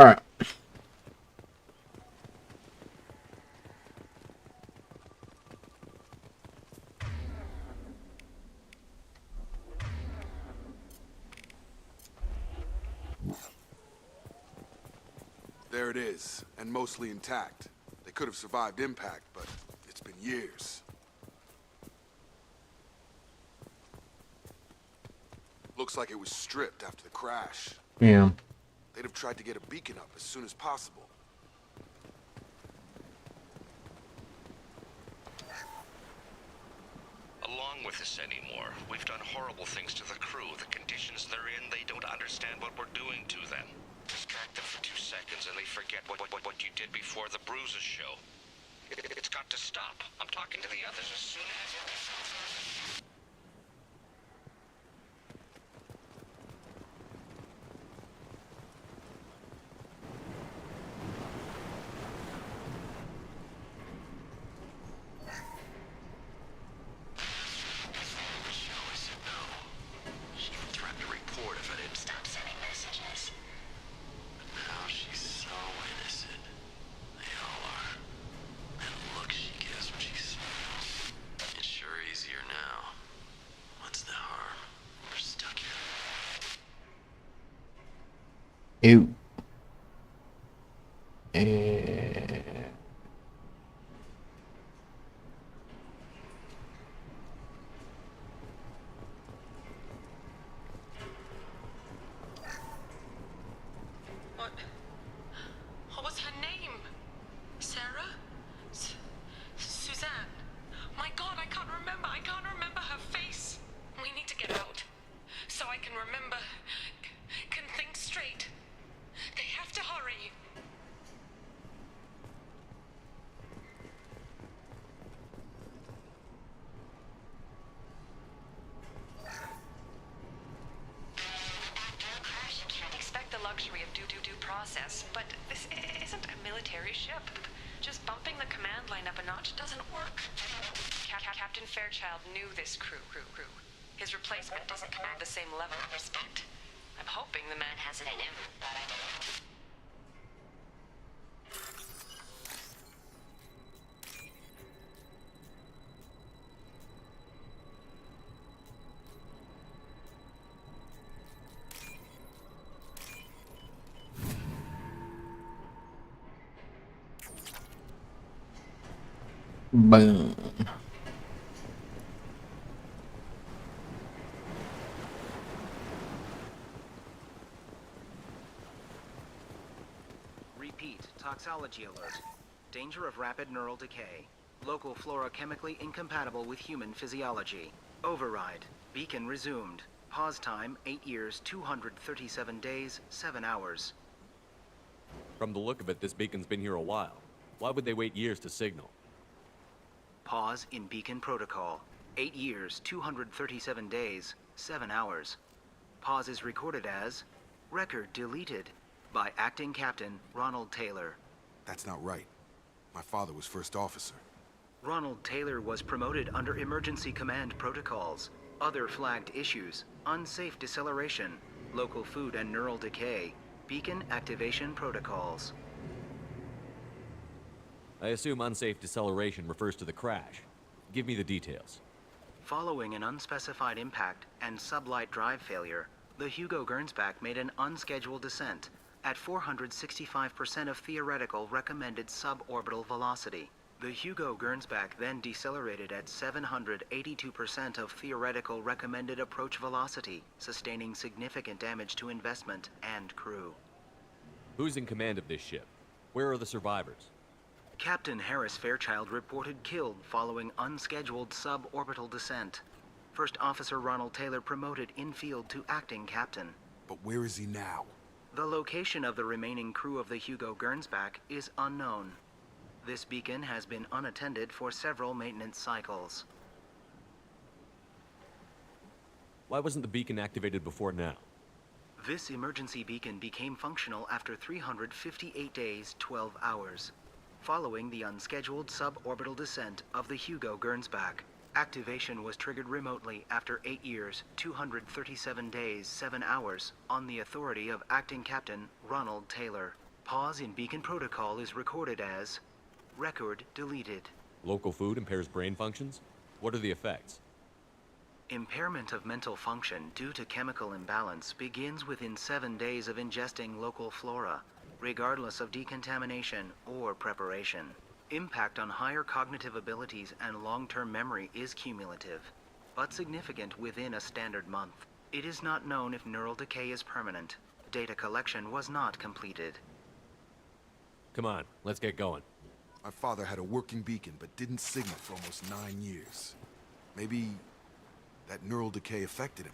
Alright. There it is, and mostly intact. They could have survived impact, but it's been years. Looks like it was stripped after the crash. Yeah. They'd have tried to get a beacon up as soon as possible. Along with this anymore. We've done horrible things to the crew. The conditions they're in, they don't understand what we're doing to them. Distract them for 2 seconds and they forget what you did before the bruises show. It's got to stop. I'm talking to the others as soon as... Ew. What was her name? Sarah? Suzanne? My God, I can't remember. I can't remember her face. We need to get out. So I can remember. Can think straight. They have to hurry. Crash, you can't expect the luxury of due process, but this isn't a military ship. Just bumping the command line up a notch doesn't work. Captain Fairchild knew this crew. His replacement doesn't command the same level of respect. I'm hoping the man has it in him, but I don't know. Boom. Repeat, toxology alert. Danger of rapid neural decay. Local flora chemically incompatible with human physiology. Override. Beacon resumed. Pause time 8 years, 237 days, 7 hours. From the look of it, this beacon's been here a while. Why would they wait years to signal? Pause in beacon protocol. 8 years, 237 days, 7 hours. Pause is recorded as record deleted by Acting Captain Ronald Taylor. That's not right. My father was first officer. Ronald Taylor was promoted under emergency command protocols. Other flagged issues: unsafe deceleration, local food and neural decay, beacon activation protocols. I assume unsafe deceleration refers to the crash. Give me the details. Following an unspecified impact and sublight drive failure, the Hugo Gernsback made an unscheduled descent at 465% of theoretical recommended suborbital velocity. The Hugo Gernsback then decelerated at 782% of theoretical recommended approach velocity, sustaining significant damage to investment and crew. Who's in command of this ship? Where are the survivors? Captain Harris Fairchild reported killed following unscheduled suborbital descent. First Officer Ronald Taylor promoted in-field to acting captain. But where is he now? The location of the remaining crew of the Hugo Gernsback is unknown. This beacon has been unattended for several maintenance cycles. Why wasn't the beacon activated before now? This emergency beacon became functional after 358 days, 12 hours. Following the unscheduled suborbital descent of the Hugo Gernsback, activation was triggered remotely after 8 years, 237 days, 7 hours on the authority of Acting Captain Ronald Taylor. pause in beacon protocol is recorded as record deleted. Local food impairs brain functions? What are the effects? Impairment of mental function due to chemical imbalance begins within 7 days of ingesting local flora, regardless of decontamination or preparation. Impact on higher cognitive abilities and long-term memory is cumulative, but significant within a standard month. It is not known if neural decay is permanent. Data collection was not completed. Come on, let's get going. My father had a working beacon, but didn't signal for almost 9 years. Maybe that neural decay affected him.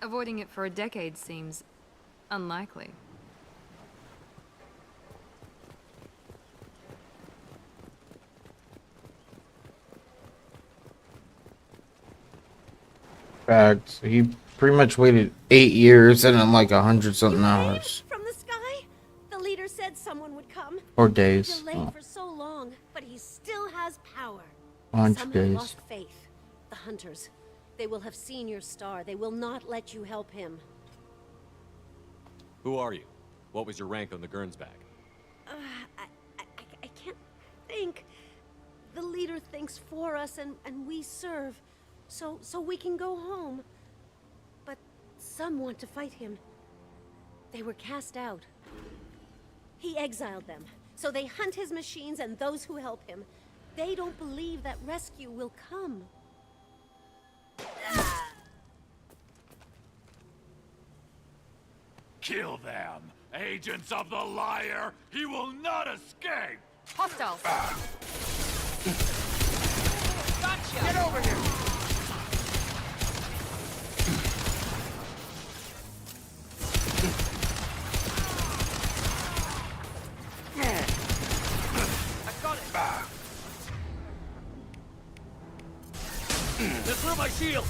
Avoiding it for a decade seems unlikely. Fact, so he pretty much waited 8 years and in like 100-something hours. From the sky? The leader said someone would come. Or days. Delayed Oh, for so long, but he still has power. 100 Some have days. lost faith. The hunters. They will have seen your star. They will not let you help him. Who are you? What was your rank on the Gernsback? I can't think. The leader thinks for us and we serve. So we can go home. But some want to fight him. They were cast out. He exiled them. So they hunt his machines and those who help him. They don't believe that rescue will come. Kill them! Agents of the liar! He will not escape! Hostiles! Gotcha! Get over here! I got it! They threw my shield!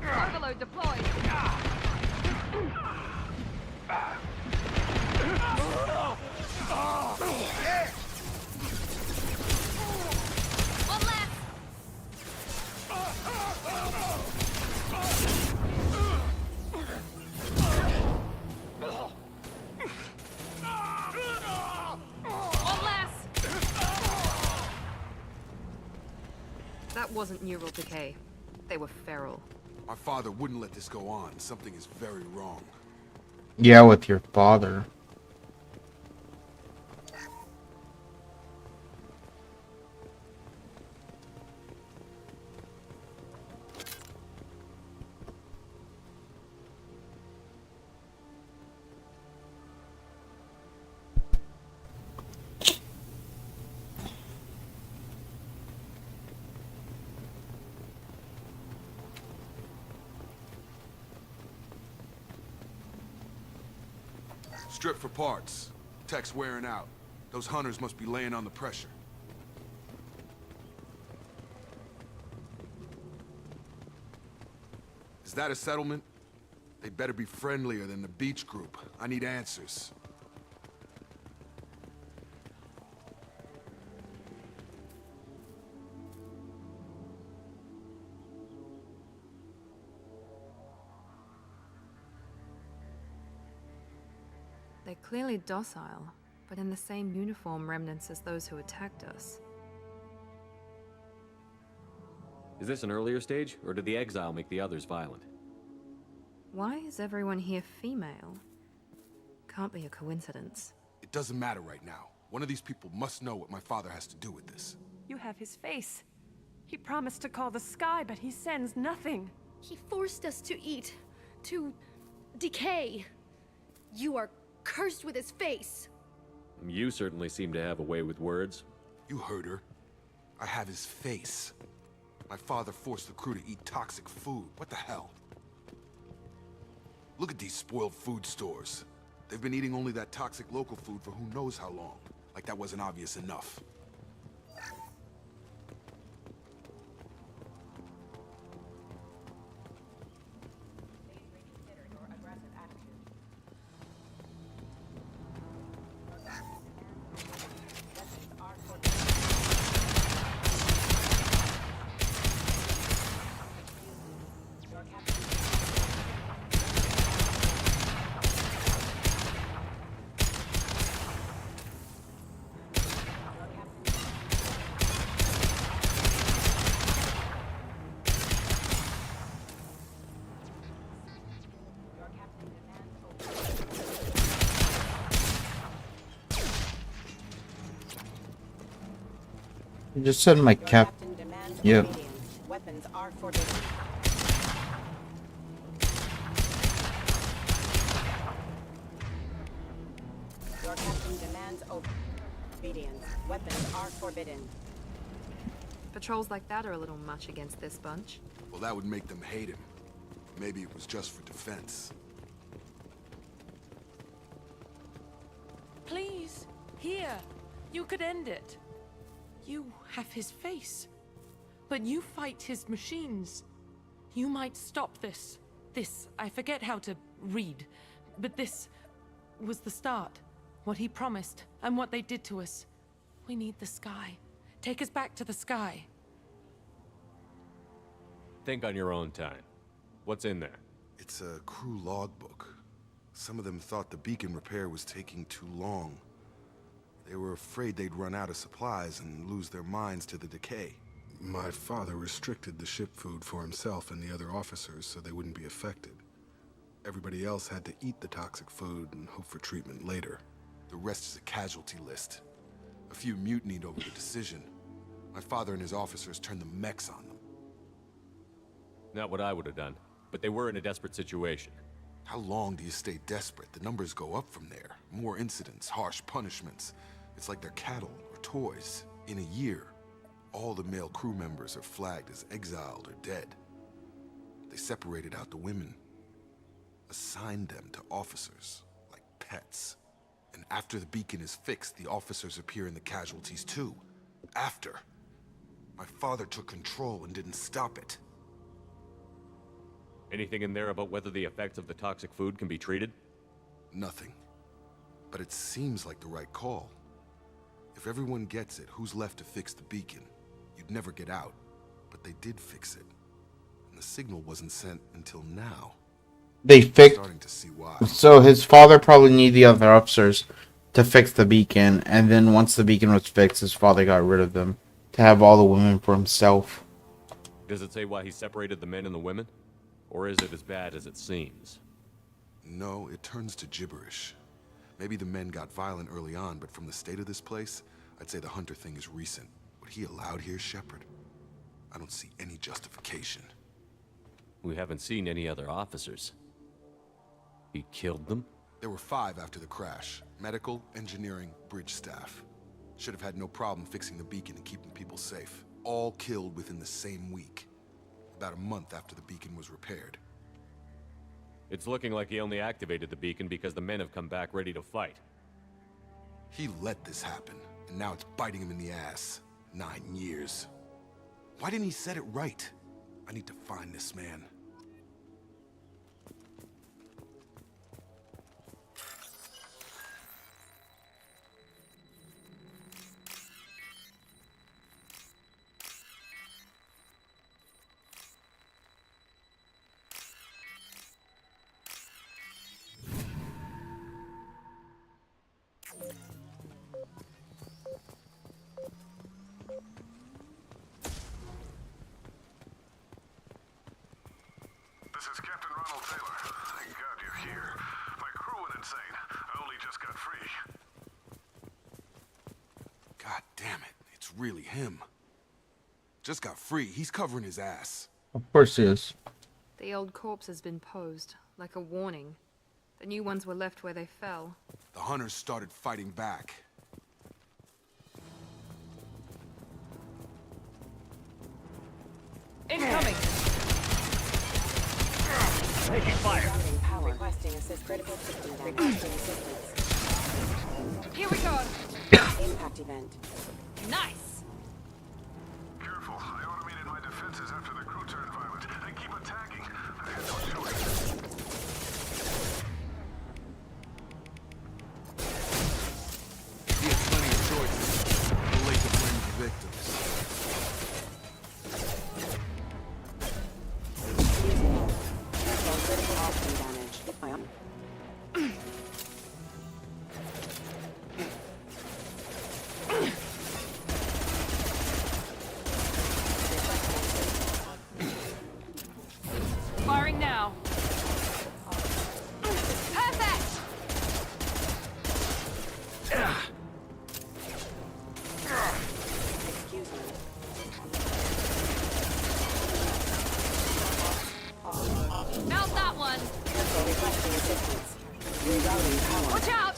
Overload deployed! One left! One last! That wasn't neural decay. They were feral. My father wouldn't let this go on. Something is very wrong. Yeah, with your father. Strip for parts. Tech's wearing out. Those hunters must be laying on the pressure. Is that a settlement? They better be friendlier than the beach group. I need answers. They're clearly docile, but in the same uniform remnants as those who attacked us. Is this an earlier stage, or did the exile make the others violent? Why is everyone here female? Can't be a coincidence. It doesn't matter right now. One of these people must know what my father has to do with this. You have his face. He promised to call the sky, but he sends nothing. He forced us to eat, to decay. You are cursed with his face. You certainly seem to have a way with words. You heard her. I have his face. My father forced the crew to eat toxic food. What the hell? Look at these spoiled food stores. They've been eating only that toxic local food for who knows how long. Like that wasn't obvious enough. You just said my cap. Captain demands Yep. obedience. Weapons are forbidden. Your captain demands obedience. Weapons are forbidden. Patrols like that are a little much against this bunch. Well, that would make them hate him. Maybe it was just for defense. Please, here. You could end it. You have his face. But you fight his machines. You might stop this. This, I forget how to read. But this was the start. What he promised, and what they did to us. We need the sky. Take us back to the sky. Think on your own time. What's in there? It's a crew logbook. Some of them thought the beacon repair was taking too long. They were afraid they'd run out of supplies and lose their minds to the decay. My father restricted the ship food for himself and the other officers so they wouldn't be affected. Everybody else had to eat the toxic food and hope for treatment later. The rest is a casualty list. A few mutinied over the decision. My father and his officers turned the mechs on them. Not what I would have done, but they were in a desperate situation. How long do you stay desperate? The numbers go up from there. More incidents, harsh punishments. It's like they're cattle or toys. In a year, all the male crew members are flagged as exiled or dead. They separated out the women, assigned them to officers, like pets. And after the beacon is fixed, the officers appear in the casualties too. After. My father took control and didn't stop it. Anything in there about whether the effects of the toxic food can be treated? Nothing. But it seems like the right call. If everyone gets it, who's left to fix the beacon? You'd never get out. But they did fix it. And the signal wasn't sent until now. They fixed. Starting to see why. So his father probably needed the other officers to fix the beacon, and then once the beacon was fixed, his father got rid of them to have all the women for himself. Does it say why he separated the men and the women? Or is it as bad as it seems? No, it turns to gibberish. Maybe the men got violent early on, but from the state of this place, I'd say the Hunter thing is recent. What he allowed here, Shepard, I don't see any justification. We haven't seen any other officers. He killed them? There were 5 after the crash. Medical, engineering, bridge staff. Should have had no problem fixing the beacon and keeping people safe. All killed within the same week. About a month after the beacon was repaired. It's looking like he only activated the beacon because the men have come back ready to fight. He let this happen, and now it's biting him in the ass. 9 years. Why didn't he set it right? I need to find this man. This is Captain Ronald Taylor. Thank God you're here. My crew went insane. I only just got free. God damn it, it's really him. Just got free, he's covering his ass. Of course he is. The old corpse has been posed, like a warning. The new ones were left where they fell. The Hunters started fighting back. Incoming! Taking fire. Power. Requesting assist critical system damage. Requesting assistance. Here we go! Impact event. Nice! Careful. I automated my defenses after the crew turned violent. They keep attacking. I had no choice. He had plenty of choices. Too late to blame the victims. Critical option damage. assistance. Rerouting power. Watch out!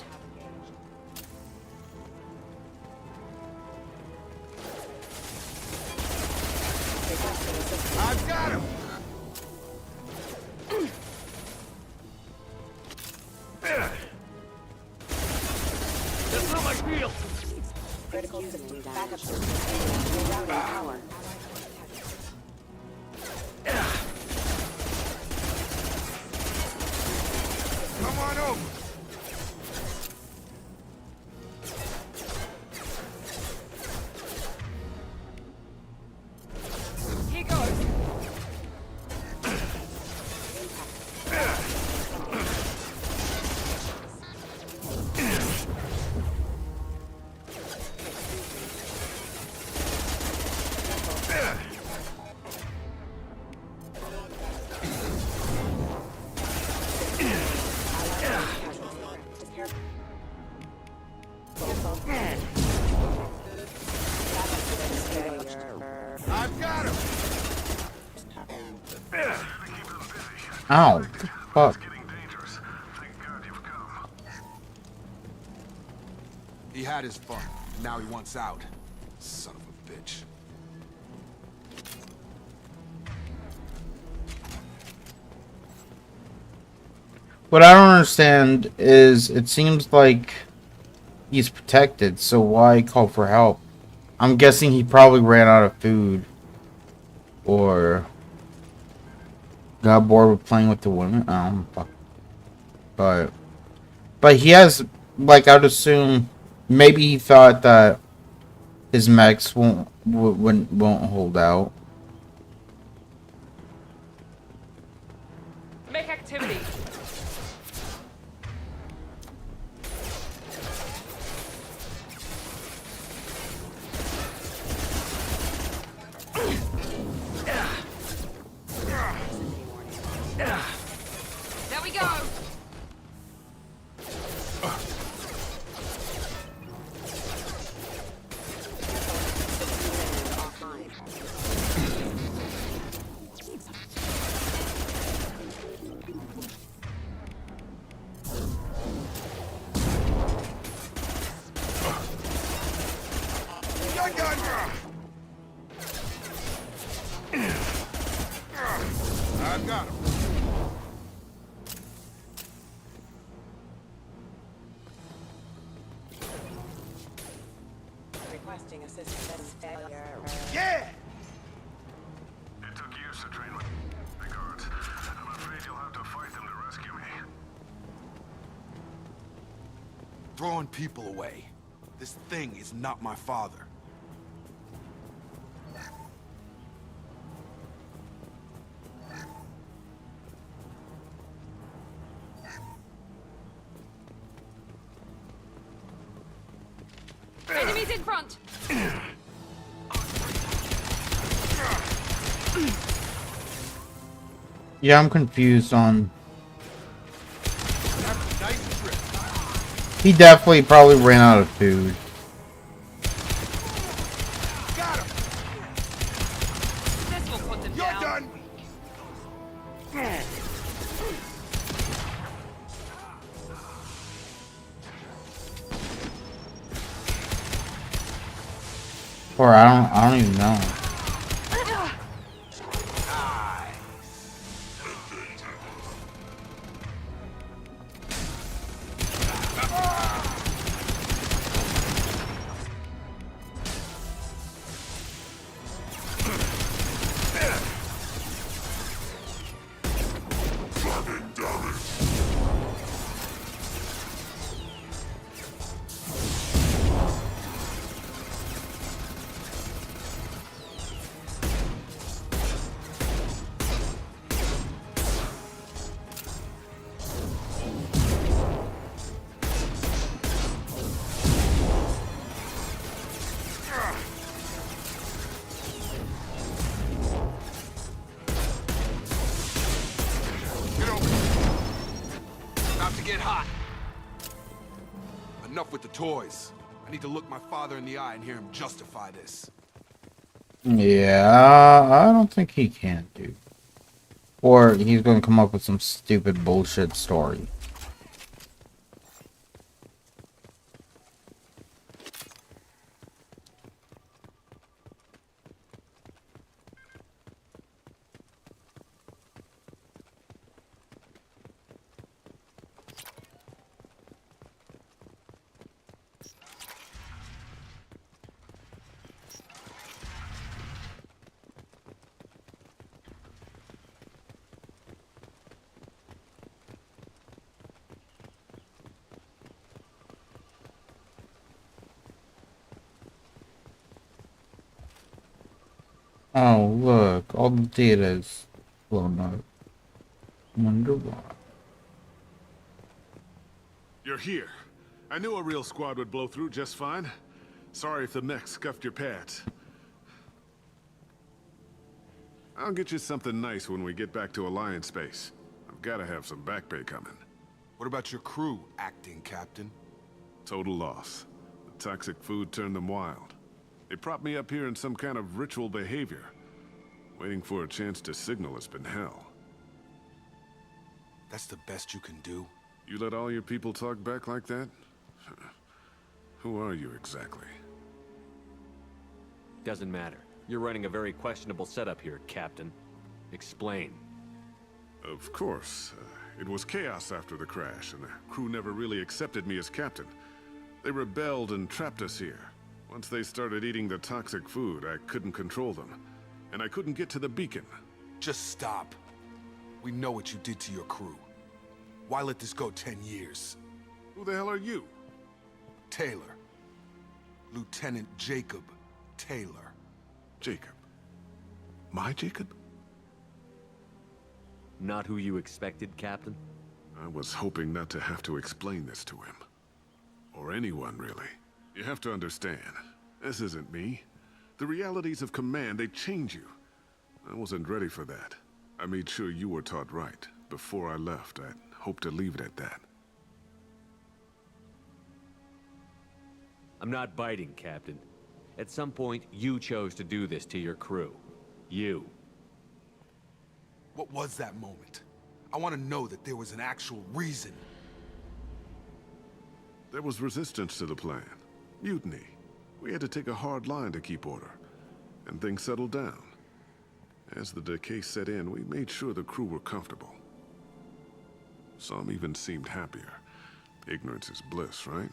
Requesting assistance. I've got him! That's not my field! Critical system backup system. Rerouting power. Come on over! Here goes. I've got him! Ow. Fuck. He had his fun. Now he wants out. Son of a bitch. What I don't understand is it seems like he's protected, so why call for help? I'm guessing he probably ran out of food. Or got bored with playing with the women. Fuck. But he has, like, I'd assume maybe he thought that his mechs won't hold out. Make activity. There we go. I've got him. Requesting assistance. Failure. Yeah! It took years to train with regards. I'm afraid you'll have to fight them to rescue me. Throwing people away. This thing is not my father. Enemies in front. Yeah, I'm confused on... Nice trip. He definitely probably ran out of food. Got him! This will put them You're down. done! Or I don't even know. Get over. About to get hot. Enough with the toys. I need to look my father in the eye and hear him justify this. Yeah, I don't think he can, dude. Or he's gonna come up with some stupid bullshit story. Oh, look, all the data's blown up. Wonder why. You're here. I knew a real squad would blow through just fine. Sorry if the mech scuffed your pads. I'll get you something nice when we get back to Alliance space. I've got to have some back pay coming. What about your crew, acting captain? Total loss. The toxic food turned them wild. They propped me up here in some kind of ritual behavior. Waiting for a chance to signal has been hell. That's the best you can do? You let all your people talk back like that? Who are you exactly? Doesn't matter. You're running a very questionable setup here, Captain. Explain. Of course. It was chaos after the crash, and the crew never really accepted me as captain. They rebelled and trapped us here. Once they started eating the toxic food, I couldn't control them. And I couldn't get to the beacon. Just stop. We know what you did to your crew. Why let this go 10 years? Who the hell are you? Taylor. Lieutenant Jacob Taylor. Jacob. My Jacob? Not who you expected, Captain? I was hoping not to have to explain this to him. Or anyone, really. You have to understand, this isn't me. The realities of command, they change you. I wasn't ready for that. I made sure you were taught right. Before I left, I'd hoped to leave it at that. I'm not biting, Captain. At some point, you chose to do this to your crew. You. What was that moment? I want to know that there was an actual reason. There was resistance to the plan. Mutiny. We had to take a hard line to keep order. And things settled down. As the decay set in, we made sure the crew were comfortable. Some even seemed happier. Ignorance is bliss, right?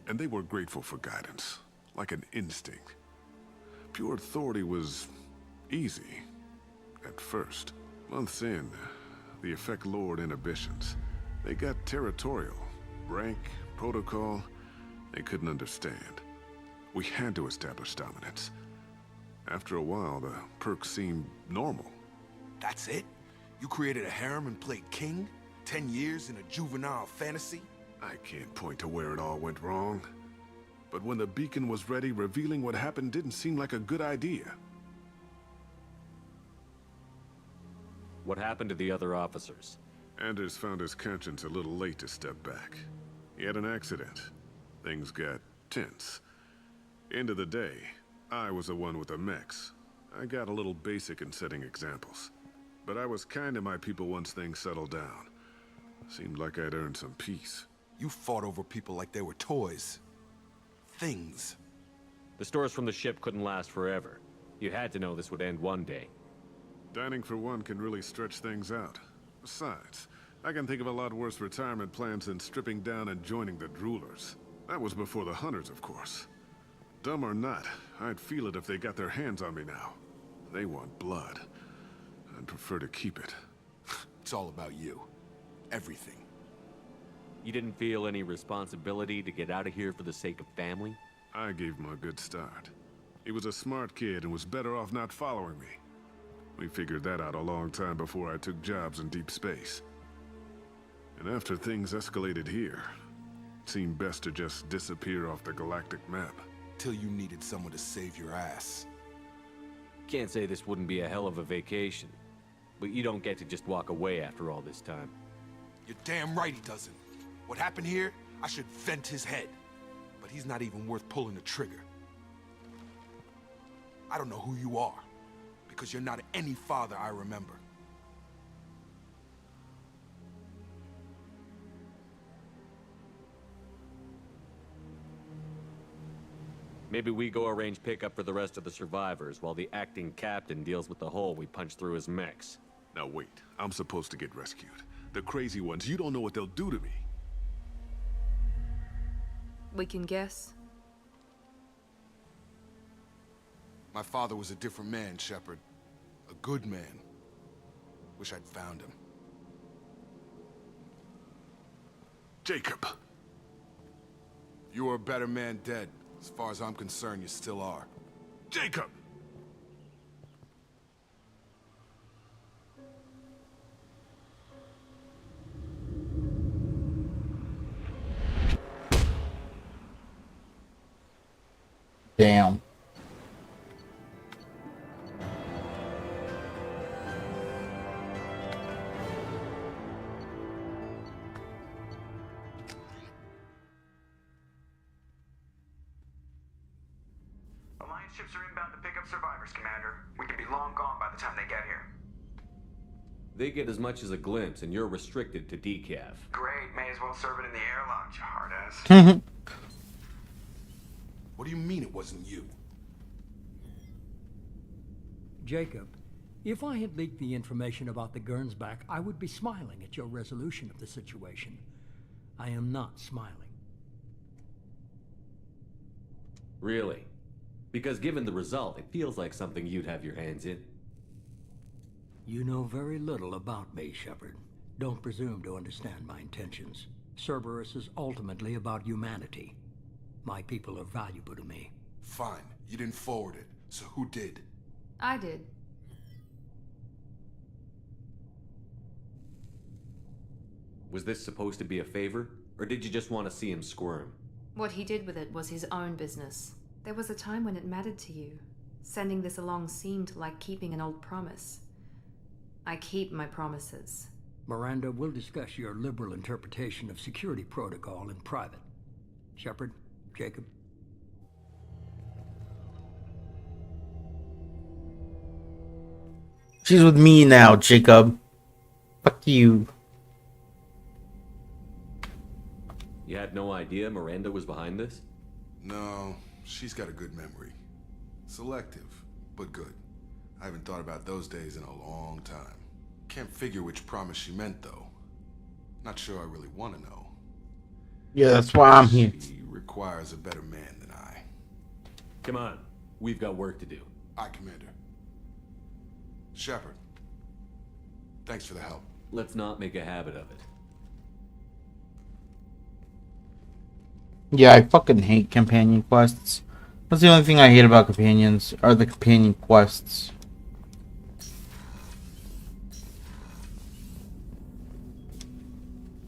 And they were grateful for guidance, like an instinct. Pure authority was easy, at first. Months in, the effect lowered inhibitions. They got territorial. Rank, protocol, they couldn't understand. We had to establish dominance. After a while, the perks seemed normal. That's it? You created a harem and played king? 10 years in a juvenile fantasy? I can't point to where it all went wrong. But when the beacon was ready, revealing what happened didn't seem like a good idea. What happened to the other officers? Anders found his conscience a little late to step back. He had an accident. Things got tense. End of the day, I was the one with the mechs. I got a little basic in setting examples. But I was kind to my people once things settled down. Seemed like I'd earned some peace. You fought over people like they were toys. Things. The stores from the ship couldn't last forever. You had to know this would end one day. Dining for one can really stretch things out. Besides, I can think of a lot worse retirement plans than stripping down and joining the droolers. That was before the hunters, of course. Dumb or not, I'd feel it if they got their hands on me now. They want blood. I'd prefer to keep it. It's all about you. Everything. You didn't feel any responsibility to get out of here for the sake of family? I gave him a good start. He was a smart kid and was better off not following me. We figured that out a long time before I took jobs in deep space. And after things escalated here, it seemed best to just disappear off the galactic map. Till you needed someone to save your ass. Can't say this wouldn't be a hell of a vacation. But you don't get to just walk away after all this time. You're damn right he doesn't. What happened here, I should vent his head. But he's not even worth pulling the trigger. I don't know who you are, because you're not any father I remember. Maybe we go arrange pickup for the rest of the survivors while the acting captain deals with the hole we punched through his mechs. Now wait, I'm supposed to get rescued. The crazy ones, you don't know what they'll do to me. We can guess. My father was a different man, Shepard. A good man. Wish I'd found him. Jacob! You were a better man dead. As far as I'm concerned, you still are. Jacob! Damn. Alliance ships are inbound to pick up survivors, Commander. We can be long gone by the time they get here. They get as much as a glimpse, and you're restricted to decaf. Great, may as well serve it in the airlock, you hard ass. What do you mean it wasn't you? Jacob, if I had leaked the information about the Gernsback, I would be smiling at your resolution of the situation. I am not smiling. Really? Because given the result, it feels like something you'd have your hands in. You know very little about me, Shepard. Don't presume to understand my intentions. Cerberus is ultimately about humanity. My people are valuable to me. Fine. You didn't forward it. So who did? I did. Was this supposed to be a favor? Or did you just want to see him squirm? What he did with it was his own business. There was a time when it mattered to you. Sending this along seemed like keeping an old promise. I keep my promises. Miranda, we'll discuss your liberal interpretation of security protocol in private. Shepard, Jacob. She's with me now, Jacob. Fuck you. You had no idea Miranda was behind this? No, she's got a good memory. Selective, but good. I haven't thought about those days in a long time. Can't figure which promise she meant, though. Not sure I really want to know. Yeah, that's why I'm here. She requires a better man than I. Come on, we've got work to do. Aye, Commander. Shepard, thanks for the help. Let's not make a habit of it. Yeah, I fucking hate companion quests. That's the only thing I hate about companions, are the companion quests.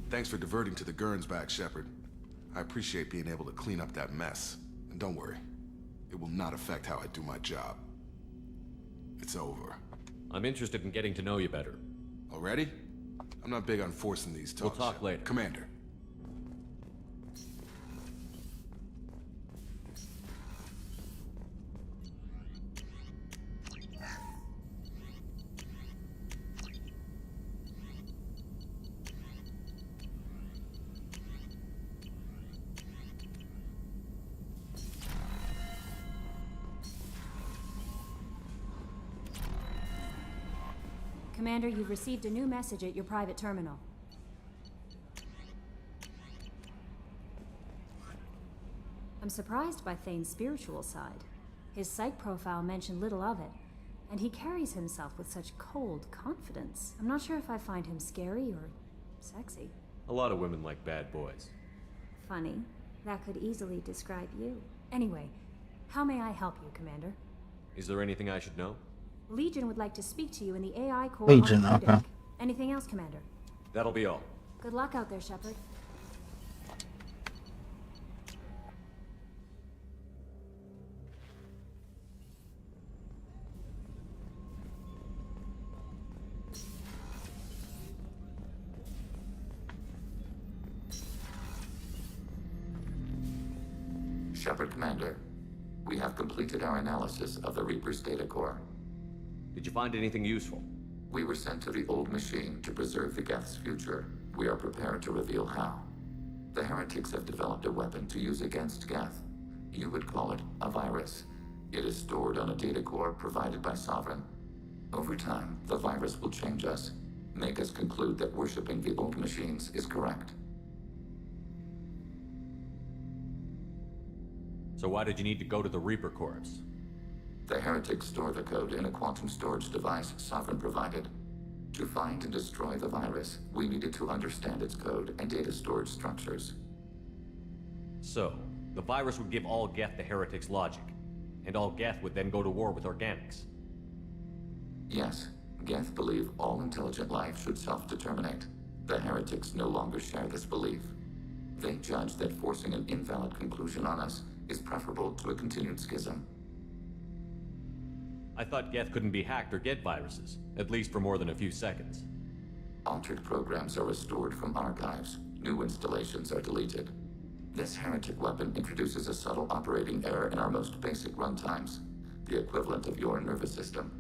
Thanks for diverting to the Gernsback, Shepard. I appreciate being able to clean up that mess. And don't worry, it will not affect how I do my job. It's over. I'm interested in getting to know you better. Already? I'm not big on forcing these talks. We'll talk later. Commander. Commander, you've received a new message at your private terminal. I'm surprised by Thane's spiritual side. His psych profile mentioned little of it, and he carries himself with such cold confidence. I'm not sure if I find him scary or sexy. A lot of women like bad boys. Funny. That could easily describe you. Anyway, how may I help you, Commander? Is there anything I should know? Legion would like to speak to you in the AI core. Legion, on the okay. deck. Anything else, Commander? That'll be all. Good luck out there, Shepard. Shepard, Commander. We have completed our analysis of the Reaper's data core. Did you find anything useful? We were sent to the old machine to preserve the Geth's future. We are prepared to reveal how. The heretics have developed a weapon to use against Geth. You would call it a virus. It is stored on a data core provided by Sovereign. Over time, the virus will change us, make us conclude that worshipping the old machines is correct. So why did you need to go to the Reaper Corps? The heretics store the code in a quantum storage device Sovereign provided. To find and destroy the virus, we needed to understand its code and data storage structures. So, the virus would give all Geth the heretics' logic, and all Geth would then go to war with organics. Yes, Geth believe all intelligent life should self-determinate. The heretics no longer share this belief. They judge that forcing an invalid conclusion on us is preferable to a continued schism. I thought Geth couldn't be hacked or get viruses, at least for more than a few seconds. Altered programs are restored from archives. New installations are deleted. This heretic weapon introduces a subtle operating error in our most basic runtimes, the equivalent of your nervous system.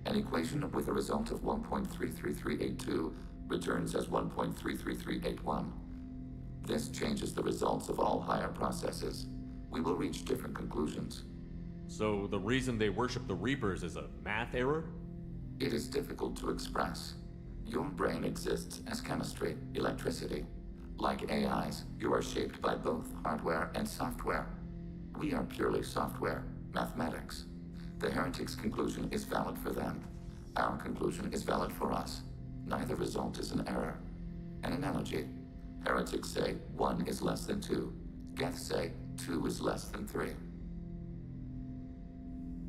An equation with a result of 1.33382 returns as 1.33381. This changes the results of all higher processes. We will reach different conclusions. So the reason they worship the Reapers is a math error? It is difficult to express. Your brain exists as chemistry, electricity. Like AIs, you are shaped by both hardware and software. We are purely software, mathematics. The heretic's conclusion is valid for them. Our conclusion is valid for us. Neither result is an error. An analogy. Heretics say 1 is less than 2. Geth say 2 is less than 3.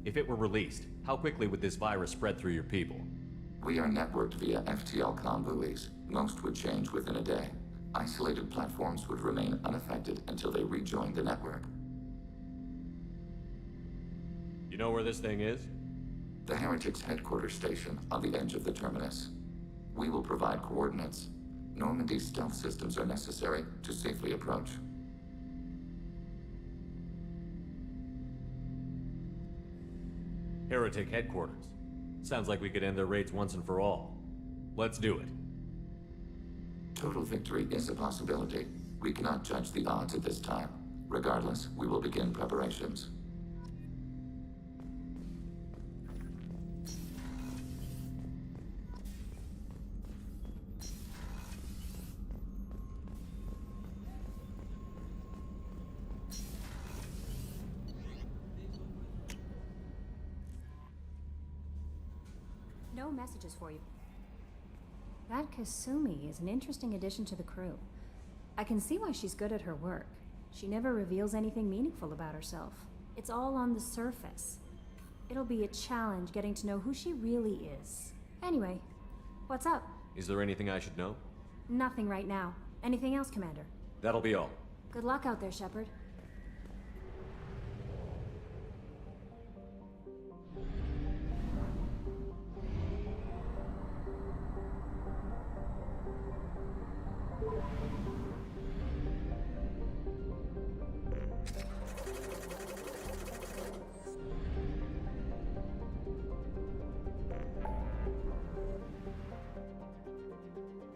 If it were released, how quickly would this virus spread through your people? We are networked via FTL buoys. Most would change within a day. Isolated platforms would remain unaffected until they rejoined the network. You know where this thing is? The Heretics' headquarters station on the edge of the terminus. We will provide coordinates. Normandy's stealth systems are necessary to safely approach. Heretic headquarters. Sounds like we could end their raids once and for all. Let's do it. Total victory is a possibility. We cannot judge the odds at this time. Regardless, we will begin preparations. No messages for you. That Kasumi is an interesting addition to the crew. I can see why she's good at her work. She never reveals anything meaningful about herself. It's all on the surface. It'll be a challenge getting to know who she really is. Anyway, what's up? Is there anything I should know? Nothing right now. Anything else, Commander? That'll be all. Good luck out there, Shepard.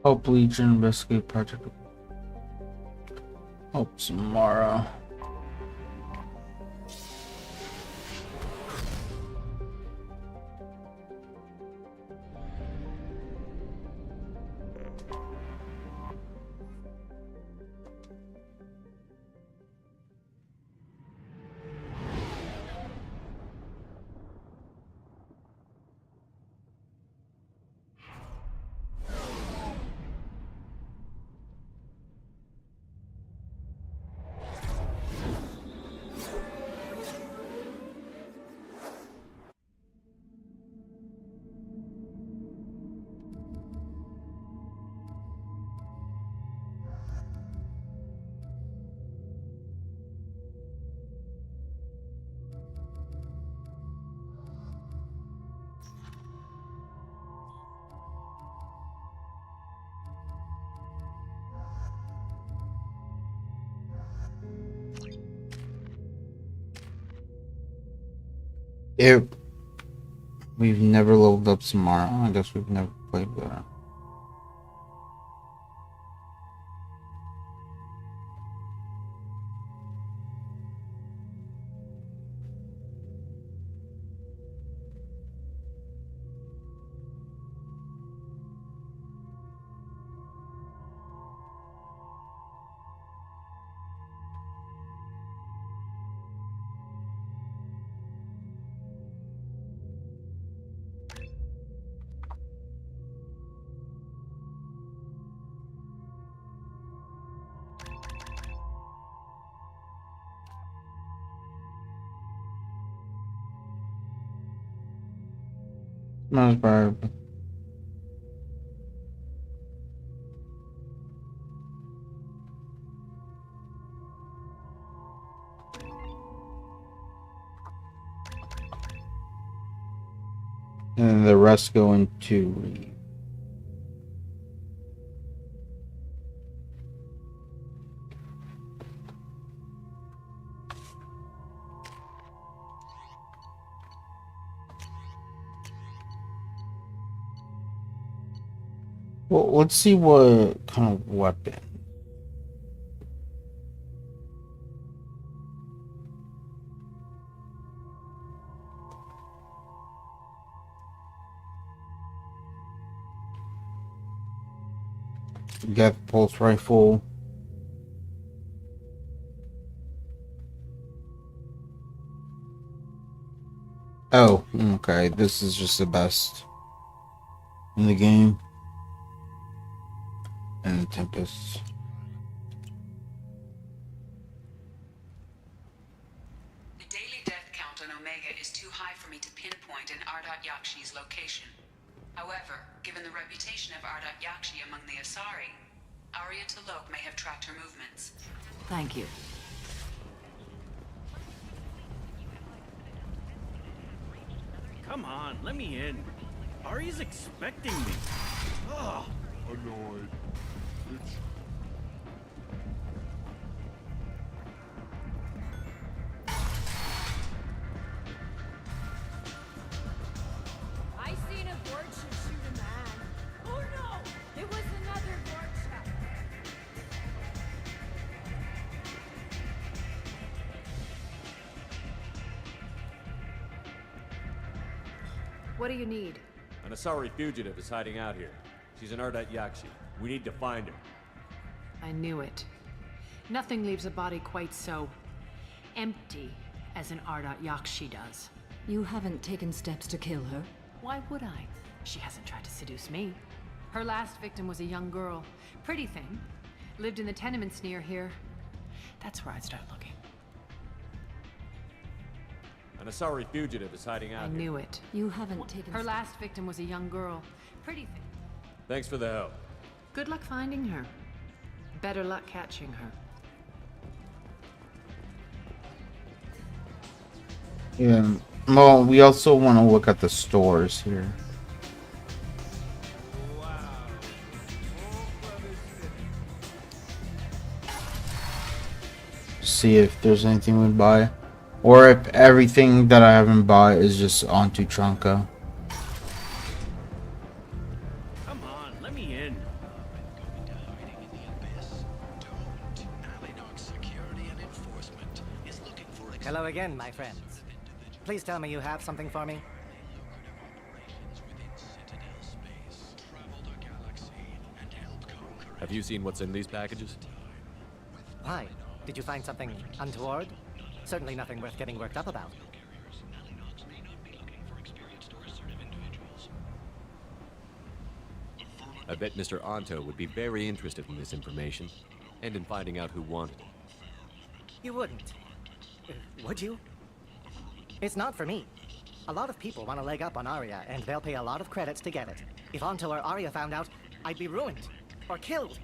Hope Legion investigate project. Hope tomorrow. We've never leveled up Samara. I guess we've never played with her. Smells bad. And then the rest go into... Well, let's see what kind of weapon. We got the pulse rifle. Oh, okay. This is just the best in the game. And the Tempest. The daily death count on Omega is too high for me to pinpoint an Ardat Yakshi's location. However, given the reputation of Ardat Yakshi among the Asari, Arya T'Loak may have tracked her movements. Thank you. Come on, let me in. Ari's expecting me. Ugh. Annoyed. It's... I seen a Vorcha shoot a man. Oh no! It was another Vorcha. What do you need? An Asari fugitive is hiding out here. She's an Ardat Yakshi. We need to find her. I knew it. Nothing leaves a body quite so empty as an Ardat Yakshi does. You haven't taken steps to kill her? Why would I? She hasn't tried to seduce me. Her last victim was a young girl. Pretty thing. Lived in the tenements near here. That's where I'd start looking. An Asari fugitive is hiding out I here. knew it. You haven't taken Her last victim was a young girl. Pretty thing. Thanks for the help. Good luck finding her. Better luck catching her. Yeah. Well, we also want to look at the stores here. See if there's anything we buy. Or if everything that I haven't bought is just onto Trunka. Come on, let me in. Hello again, my friends. Please tell me you have something for me. Have you seen what's in these packages? Why? Did you find something untoward? Certainly nothing worth getting worked up about. I bet Mr. Anto would be very interested in this information, and in finding out who wanted it. You wouldn't. Would you? It's not for me. A lot of people want a leg up on Arya, and they'll pay a lot of credits to get it. If Anto or Arya found out, I'd be ruined. Or killed.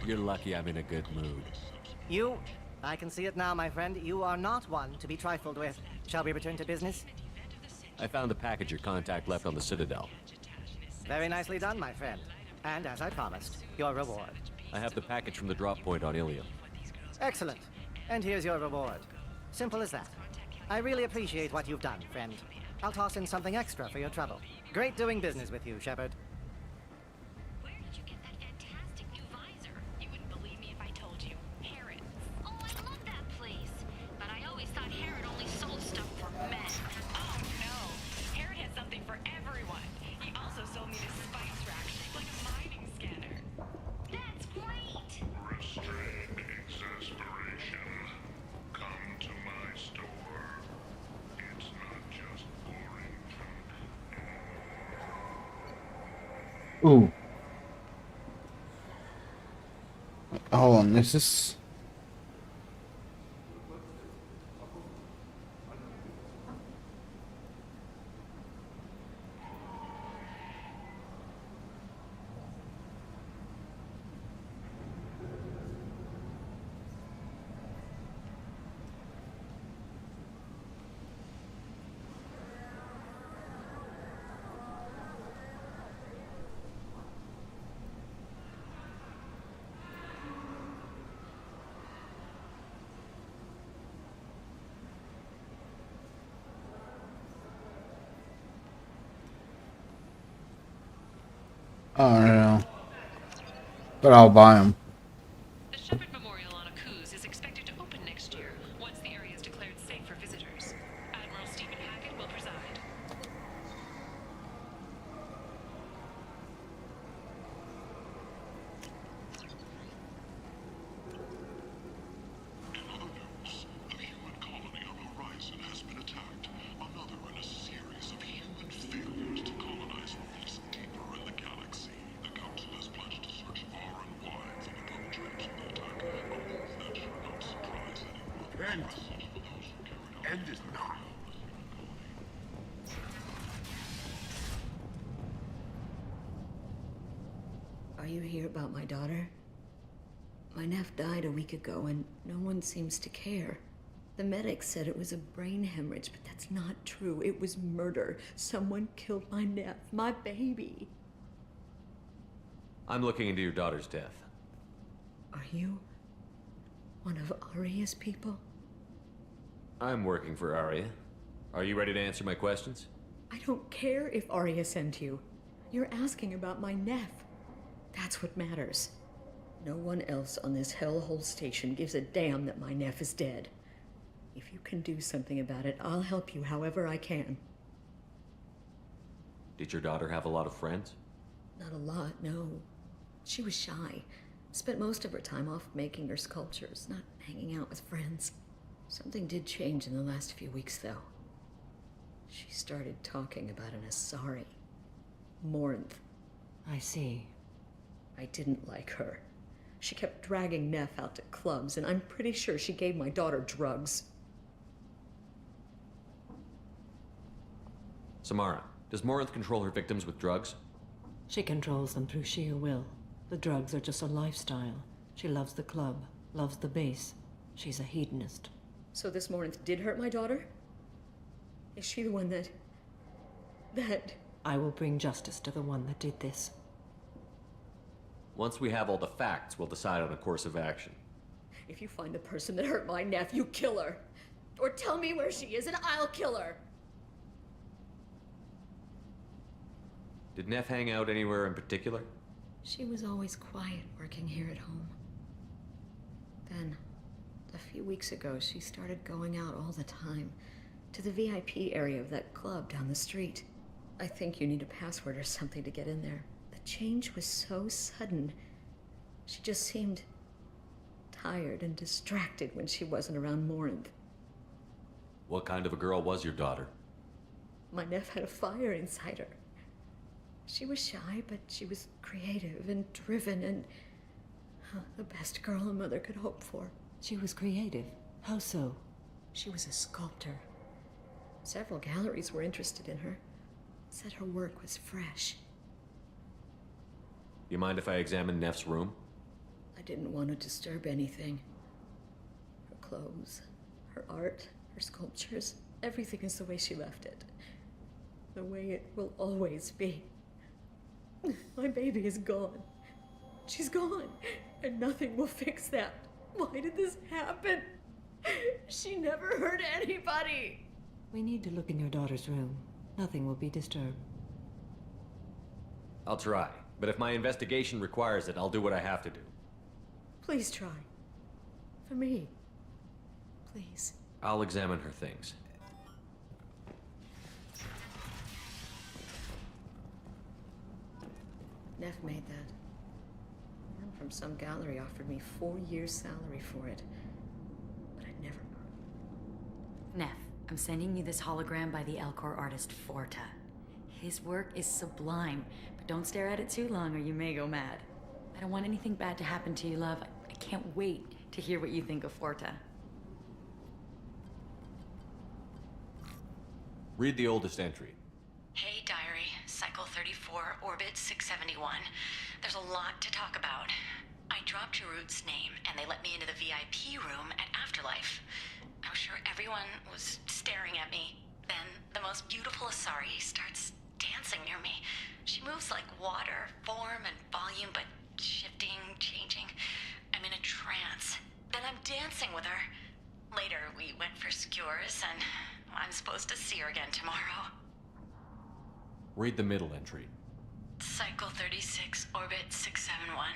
You're lucky I'm in a good mood. You? I can see it now, my friend. You are not one to be trifled with. Shall we return to business? I found the package your contact left on the Citadel. Very nicely done, my friend. And as I promised, your reward. I have the package from the drop point on Ilium. Excellent. And here's your reward. Simple as that. I really appreciate what you've done, friend. I'll toss in something extra for your trouble. Great doing business with you, Shepard. Where did you get that fantastic new visor? You wouldn't believe me if I told you. Harrod. Oh, I love that place. But I always thought Harrod only sold stuff for men. Oh no! Harrod has something for everyone. He also sold me this spice rack, like a mining scanner. That's great! Restrained exasperation. Come to my store. It's not just boring. Ooh. Hold on, is this... Oh no. But I'll buy them. The Shepherd Memorial on Akuz is expected to open next year, once the area is declared safe for visitors. Admiral Stephen Hackett will preside. End it now. Are you here about my daughter? My nephew died a week ago and no one seems to care. The medics said it was a brain hemorrhage, but that's not true. It was murder. Someone killed my nephew, my baby. I'm looking into your daughter's death. Are you one of Arya's people? I'm working for Arya. Are you ready to answer my questions? I don't care if Arya sent you. You're asking about my nephew. That's what matters. No one else on this hellhole station gives a damn that my nephew is dead. If you can do something about it, I'll help you however I can. Did your daughter have a lot of friends? Not a lot, no. She was shy. Spent most of her time off making her sculptures, not hanging out with friends. Something did change in the last few weeks, though. She started talking about an Asari. Morinth. I see. I didn't like her. She kept dragging Neff out to clubs, and I'm pretty sure she gave my daughter drugs. Samara, does Morinth control her victims with drugs? She controls them through sheer will. The drugs are just a lifestyle. She loves the club, loves the base. She's a hedonist. So this Morinth did hurt my daughter? Is she the one that... I will bring justice to the one that did this. Once we have all the facts, we'll decide on a course of action. If you find the person that hurt my nephew, kill her. Or tell me where she is and I'll kill her. Did Neff hang out anywhere in particular? She was always quiet working here at home. Then, a few weeks ago, she started going out all the time to the VIP area of that club down the street. I think you need a password or something to get in there. The change was so sudden. She just seemed tired and distracted when she wasn't around Morinth. What kind of a girl was your daughter? My nephew had a fire inside her. She was shy, but she was creative and driven and the best girl a mother could hope for. She was creative. How so? She was a sculptor. Several galleries were interested in her. Said her work was fresh. You mind if I examine Neff's room? I didn't want to disturb anything. Her clothes, her art, her sculptures, everything is the way she left it. The way it will always be. My baby is gone. She's gone, and nothing will fix that. Why did this happen? She never hurt anybody. We need to look in your daughter's room. Nothing will be disturbed. I'll try, but if my investigation requires it, I'll do what I have to do. Please try. For me. Please. I'll examine her things. Neff made that. Man from some gallery offered me 4 years' salary for it. But I'd never... Neff, I'm sending you this hologram by the Alcor artist Forta. His work is sublime, but don't stare at it too long or you may go mad. I don't want anything bad to happen to you, love. I can't wait to hear what you think of Forta. Read the oldest entry. Hey, diary. Cycle 34, orbit 671. There's a lot to talk about. I dropped Jarut's name, and they let me into the VIP room at Afterlife. I was sure everyone was staring at me. Then the most beautiful Asari starts dancing near me. She moves like water, form and volume, but shifting, changing. I'm in a trance. Then I'm dancing with her. Later, we went for skewers, and I'm supposed to see her again tomorrow. Read the middle entry. Cycle 36, Orbit 671.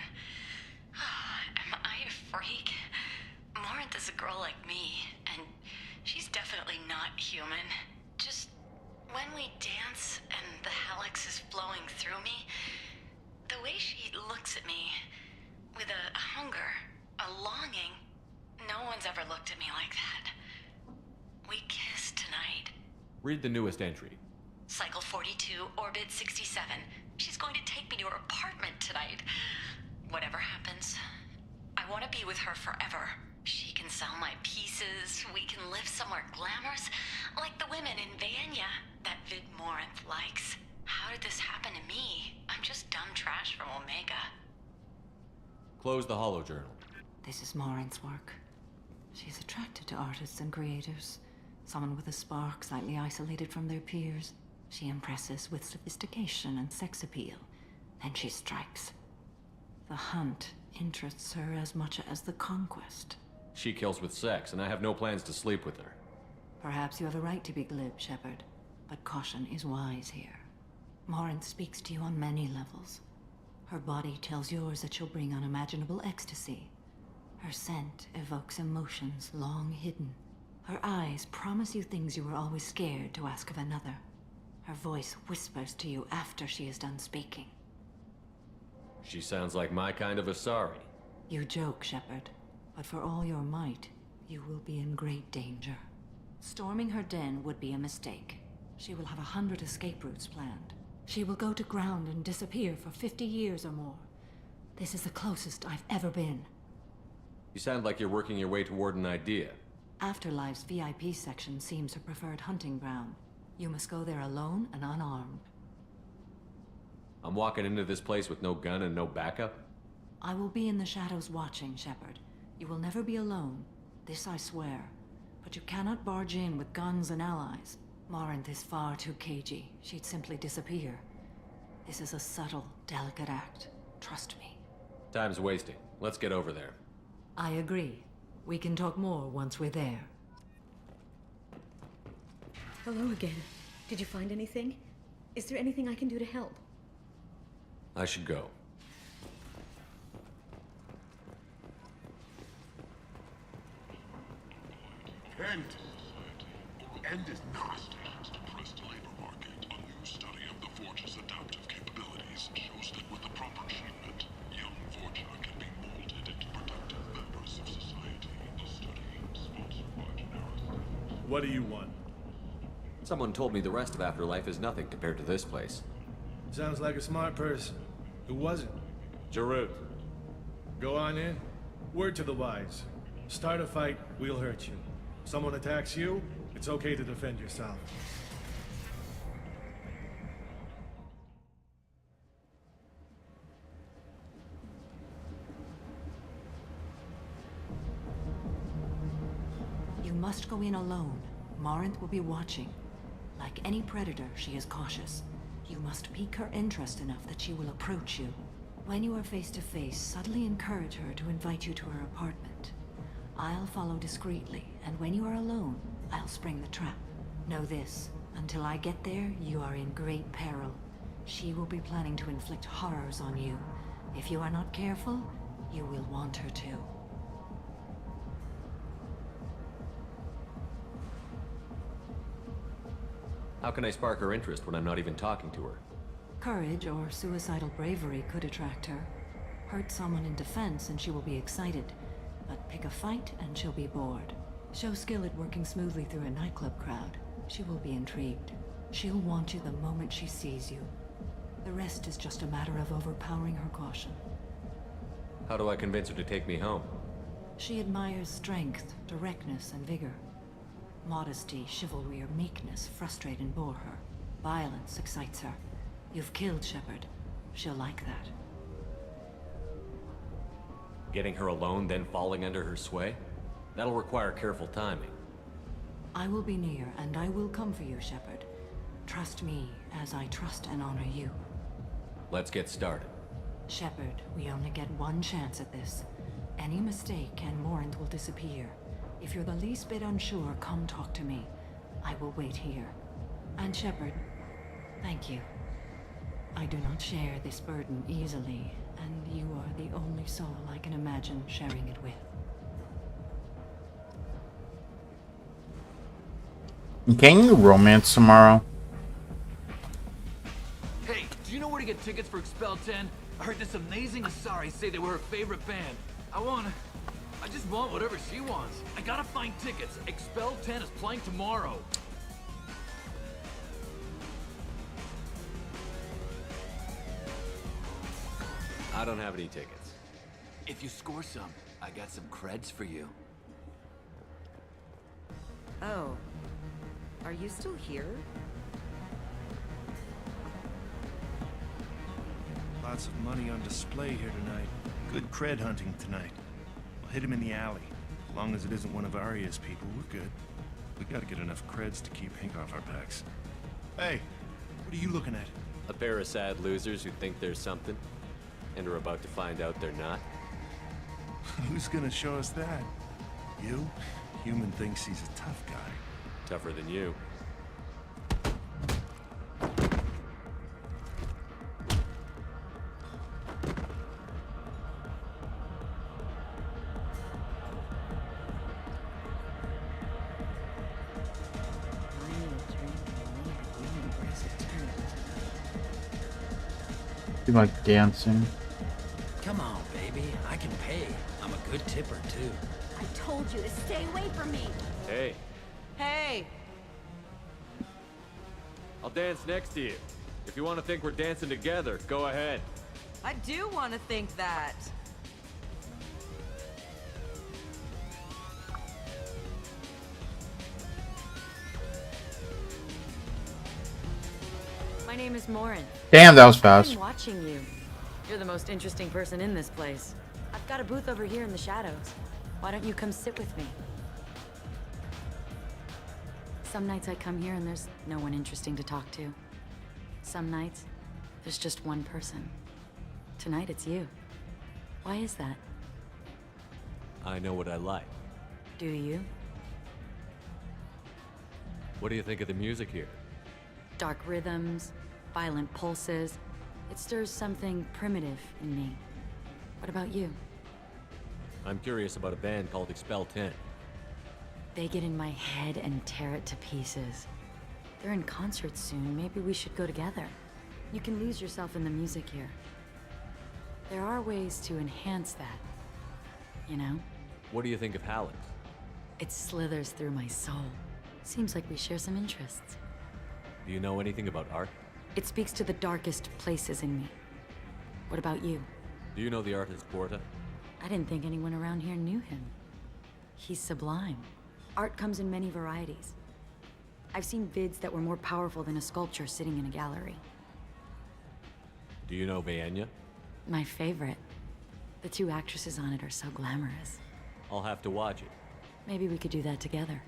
Am I a freak? Morinth is a girl like me, and she's definitely not human. Just when we dance and the helix is flowing through me, the way she looks at me with a hunger, a longing, no one's ever looked at me like that. We kissed tonight. Read the newest entry. Cycle 42, Orbit 67. She's going to take me to her apartment tonight. Whatever happens, I want to be with her forever. She can sell my pieces. We can live somewhere glamorous, like the women in Vanya that Vid Morinth likes. How did this happen to me? I'm just dumb trash from Omega. Close the holo journal. This is Morinth's work. She's attracted to artists and creators. Someone with a spark, slightly isolated from their peers. She impresses with sophistication and sex appeal. Then she strikes. The hunt interests her as much as the conquest. She kills with sex, and I have no plans to sleep with her. Perhaps you have a right to be glib, Shepard, but caution is wise here. Morinth speaks to you on many levels. Her body tells yours that she'll bring unimaginable ecstasy. Her scent evokes emotions long hidden. Her eyes promise you things you were always scared to ask of another. Her voice whispers to you after she is done speaking. She sounds like my kind of Asari. You joke, Shepard, but for all your might, you will be in great danger. Storming her den would be a mistake. She will have 100 escape routes planned. She will go to ground and disappear for 50 years or more. This is the closest I've ever been. You sound like you're working your way toward an idea. Afterlife's VIP section seems her preferred hunting ground. You must go there alone and unarmed. I'm walking into this place with no gun and no backup? I will be in the shadows watching, Shepard. You will never be alone. This I swear. But you cannot barge in with guns and allies. Morinth is far too cagey. She'd simply disappear. This is a subtle, delicate act. Trust me. Time's wasting. Let's get over there. I agree. We can talk more once we're there. Hello again. Did you find anything? Is there anything I can do to help? I should go. End. End is not. Depressed labor market. A new study of the Forge's adaptive capabilities shows that with the proper treatment, young Forger can be molded into productive members of society. A study sponsored by Generis. What do you want? Someone told me the rest of Afterlife is nothing compared to this place. Sounds like a smart person. Who wasn't? Jarut. Go on in. Word to the wise. Start a fight, we'll hurt you. Someone attacks you, it's okay to defend yourself. You must go in alone. Morinth will be watching. Like any predator, she is cautious. You must pique her interest enough that she will approach you. When you are face to face, subtly encourage her to invite you to her apartment. I'll follow discreetly, and when you are alone, I'll spring the trap. Know this, until I get there, you are in great peril. She will be planning to inflict horrors on you. If you are not careful, you will want her to. How can I spark her interest when I'm not even talking to her? Courage or suicidal bravery could attract her. Hurt someone in defense and she will be excited. But pick a fight and she'll be bored. Show skill at working smoothly through a nightclub crowd. She will be intrigued. She'll want you the moment she sees you. The rest is just a matter of overpowering her caution. How do I convince her to take me home? She admires strength, directness, and vigor. Modesty, chivalry, or meekness frustrate and bore her. Violence excites her. You've killed Shepard. She'll like that. Getting her alone, then falling under her sway? That'll require careful timing. I will be near, and I will come for you, Shepard. Trust me, as I trust and honor you. Let's get started. Shepard, we only get one chance at this. Any mistake and Morinth will disappear. If you're the least bit unsure, come talk to me. I will wait here. And Shepard, thank you. I do not share this burden easily, and you are the only soul I can imagine sharing it with. Can you romance tomorrow? Hey, do you know where to get tickets for Expel 10? I heard this amazing Asari say they were her favorite band. I just want whatever she wants. I gotta find tickets. Expel 10 is playing tomorrow. I don't have any tickets. If you score some, I got some creds for you. Oh. Are you still here? Lots of money on display here tonight. Good cred hunting tonight. We'll hit him in the alley. As long as it isn't one of Arya's people, we're good. We gotta get enough creds to keep Hank off our backs. Hey, what are you looking at? A pair of sad losers who think there's something, and are about to find out they're not. Who's gonna show us that? You? Human thinks he's a tough guy. Tougher than you. You like dancing? Come on, baby. I can pay. I'm a good tipper, too. I told you to stay away from me. Hey, Hey! I'll dance next to you. If you want to think we're dancing together, go ahead. I do want to think that. My name is Morin. Damn, that was I've fast. been watching you. You're the most interesting person in this place. I've got a booth over here in the shadows. Why don't you come sit with me? Some nights I come here and there's no one interesting to talk to. Some nights, there's just one person. Tonight it's you. Why is that? I know what I like. Do you? What do you think of the music here? Dark rhythms, violent pulses. It stirs something primitive in me. What about you? I'm curious about a band called Expel 10. They get in my head and tear it to pieces. They're in concert soon. Maybe we should go together. You can lose yourself in the music here. There are ways to enhance that. You know? What do you think of Hallex? It slithers through my soul. Seems like we share some interests. Do you know anything about art? It speaks to the darkest places in me. What about you? Do you know the artist Porta? I didn't think anyone around here knew him. He's sublime. Art comes in many varieties. I've seen vids that were more powerful than a sculpture sitting in a gallery. Do you know Vaenya? My favorite. The two actresses on it are so glamorous. I'll have to watch it. Maybe we could do that together.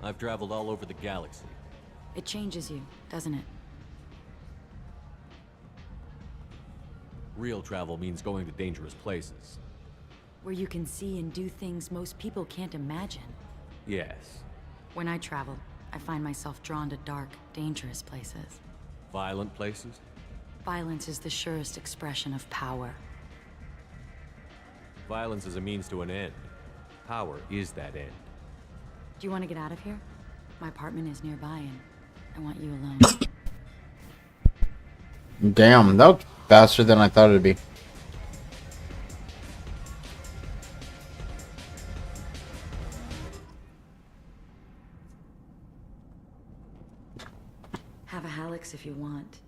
I've traveled all over the galaxy. It changes you, doesn't it? Real travel means going to dangerous places. Where you can see and do things most people can't imagine. Yes. When I travel, I find myself drawn to dark, dangerous places. Violent places? Violence is the surest expression of power. Violence is a means to an end. Power is that end. Do you want to get out of here? My apartment is nearby and I want you alone. Damn, that was faster than I thought it'd be. Have a Hallex if you want.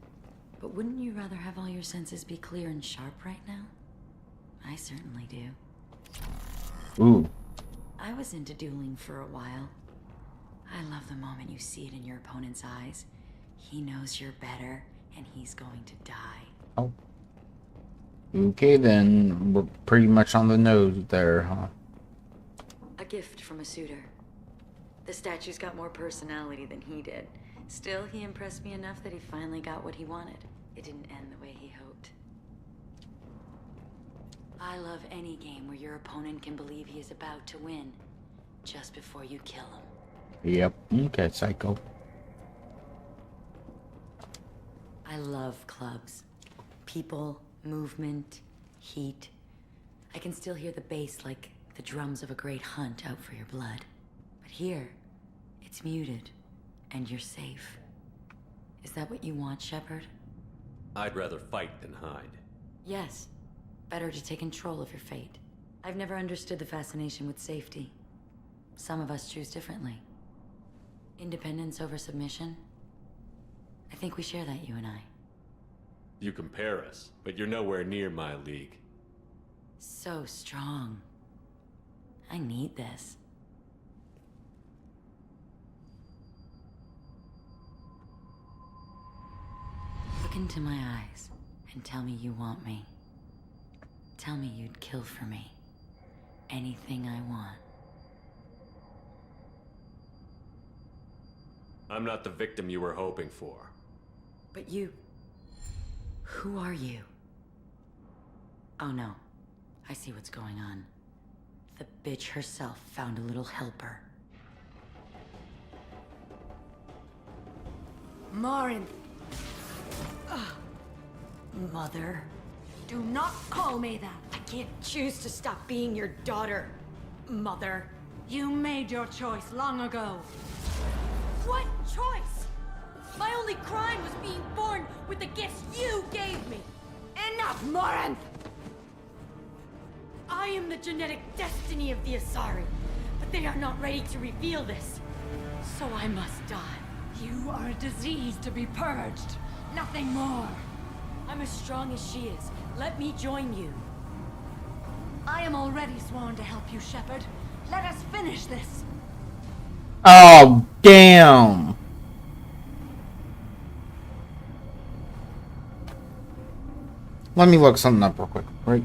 But wouldn't you rather have all your senses be clear and sharp right now? I certainly do. Ooh. I was into dueling for a while. I love the moment you see it in your opponent's eyes. He knows you're better, and he's going to die. Oh. Okay, then. We're pretty much on the nose there, huh? A gift from a suitor. The statue's got more personality than he did. Still, he impressed me enough that he finally got what he wanted. It didn't end the way he hoped. I love any game where your opponent can believe he is about to win, just before you kill him. Yep. Okay, psycho. I love clubs. People, movement, heat. I can still hear the bass like the drums of a great hunt out for your blood. But here, it's muted, and you're safe. Is that what you want, Shepard? I'd rather fight than hide. Yes. Better to take control of your fate. I've never understood the fascination with safety. Some of us choose differently. Independence over submission? I think we share that, you and I. You compare us, but you're nowhere near my league. So strong. I need this. Look into my eyes and tell me you want me. Tell me you'd kill for me. Anything I want. I'm not the victim you were hoping for. But you... Who are you? Oh no. I see what's going on. The bitch herself found a little helper. Morin. Mother. Do not call me that. I can't choose to stop being your daughter, Mother. You made your choice long ago. What choice? My only crime was being born with the gifts you gave me. Enough, Morinth! I am the genetic destiny of the Asari, but they are not ready to reveal this. So I must die. You are a disease to be purged. Nothing more. I'm as strong as she is. Let me join you. I am already sworn to help you, Shepard. Let us finish this. Oh, damn. Let me look something up real quick. Right?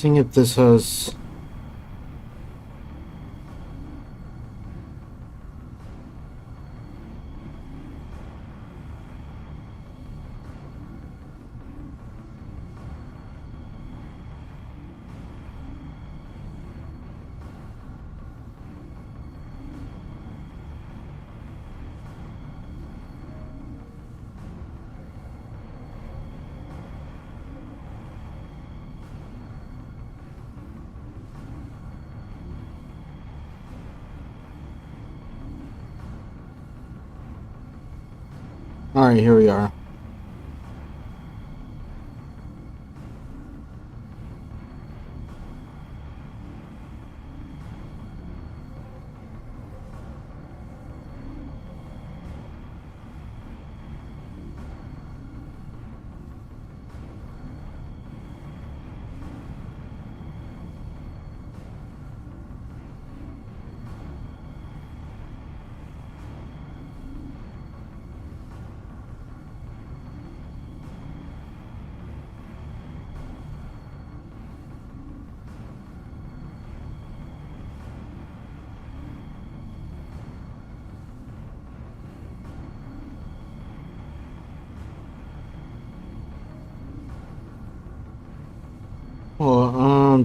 Seeing if this has... Alright, here we are.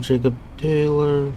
Jacob Taylor.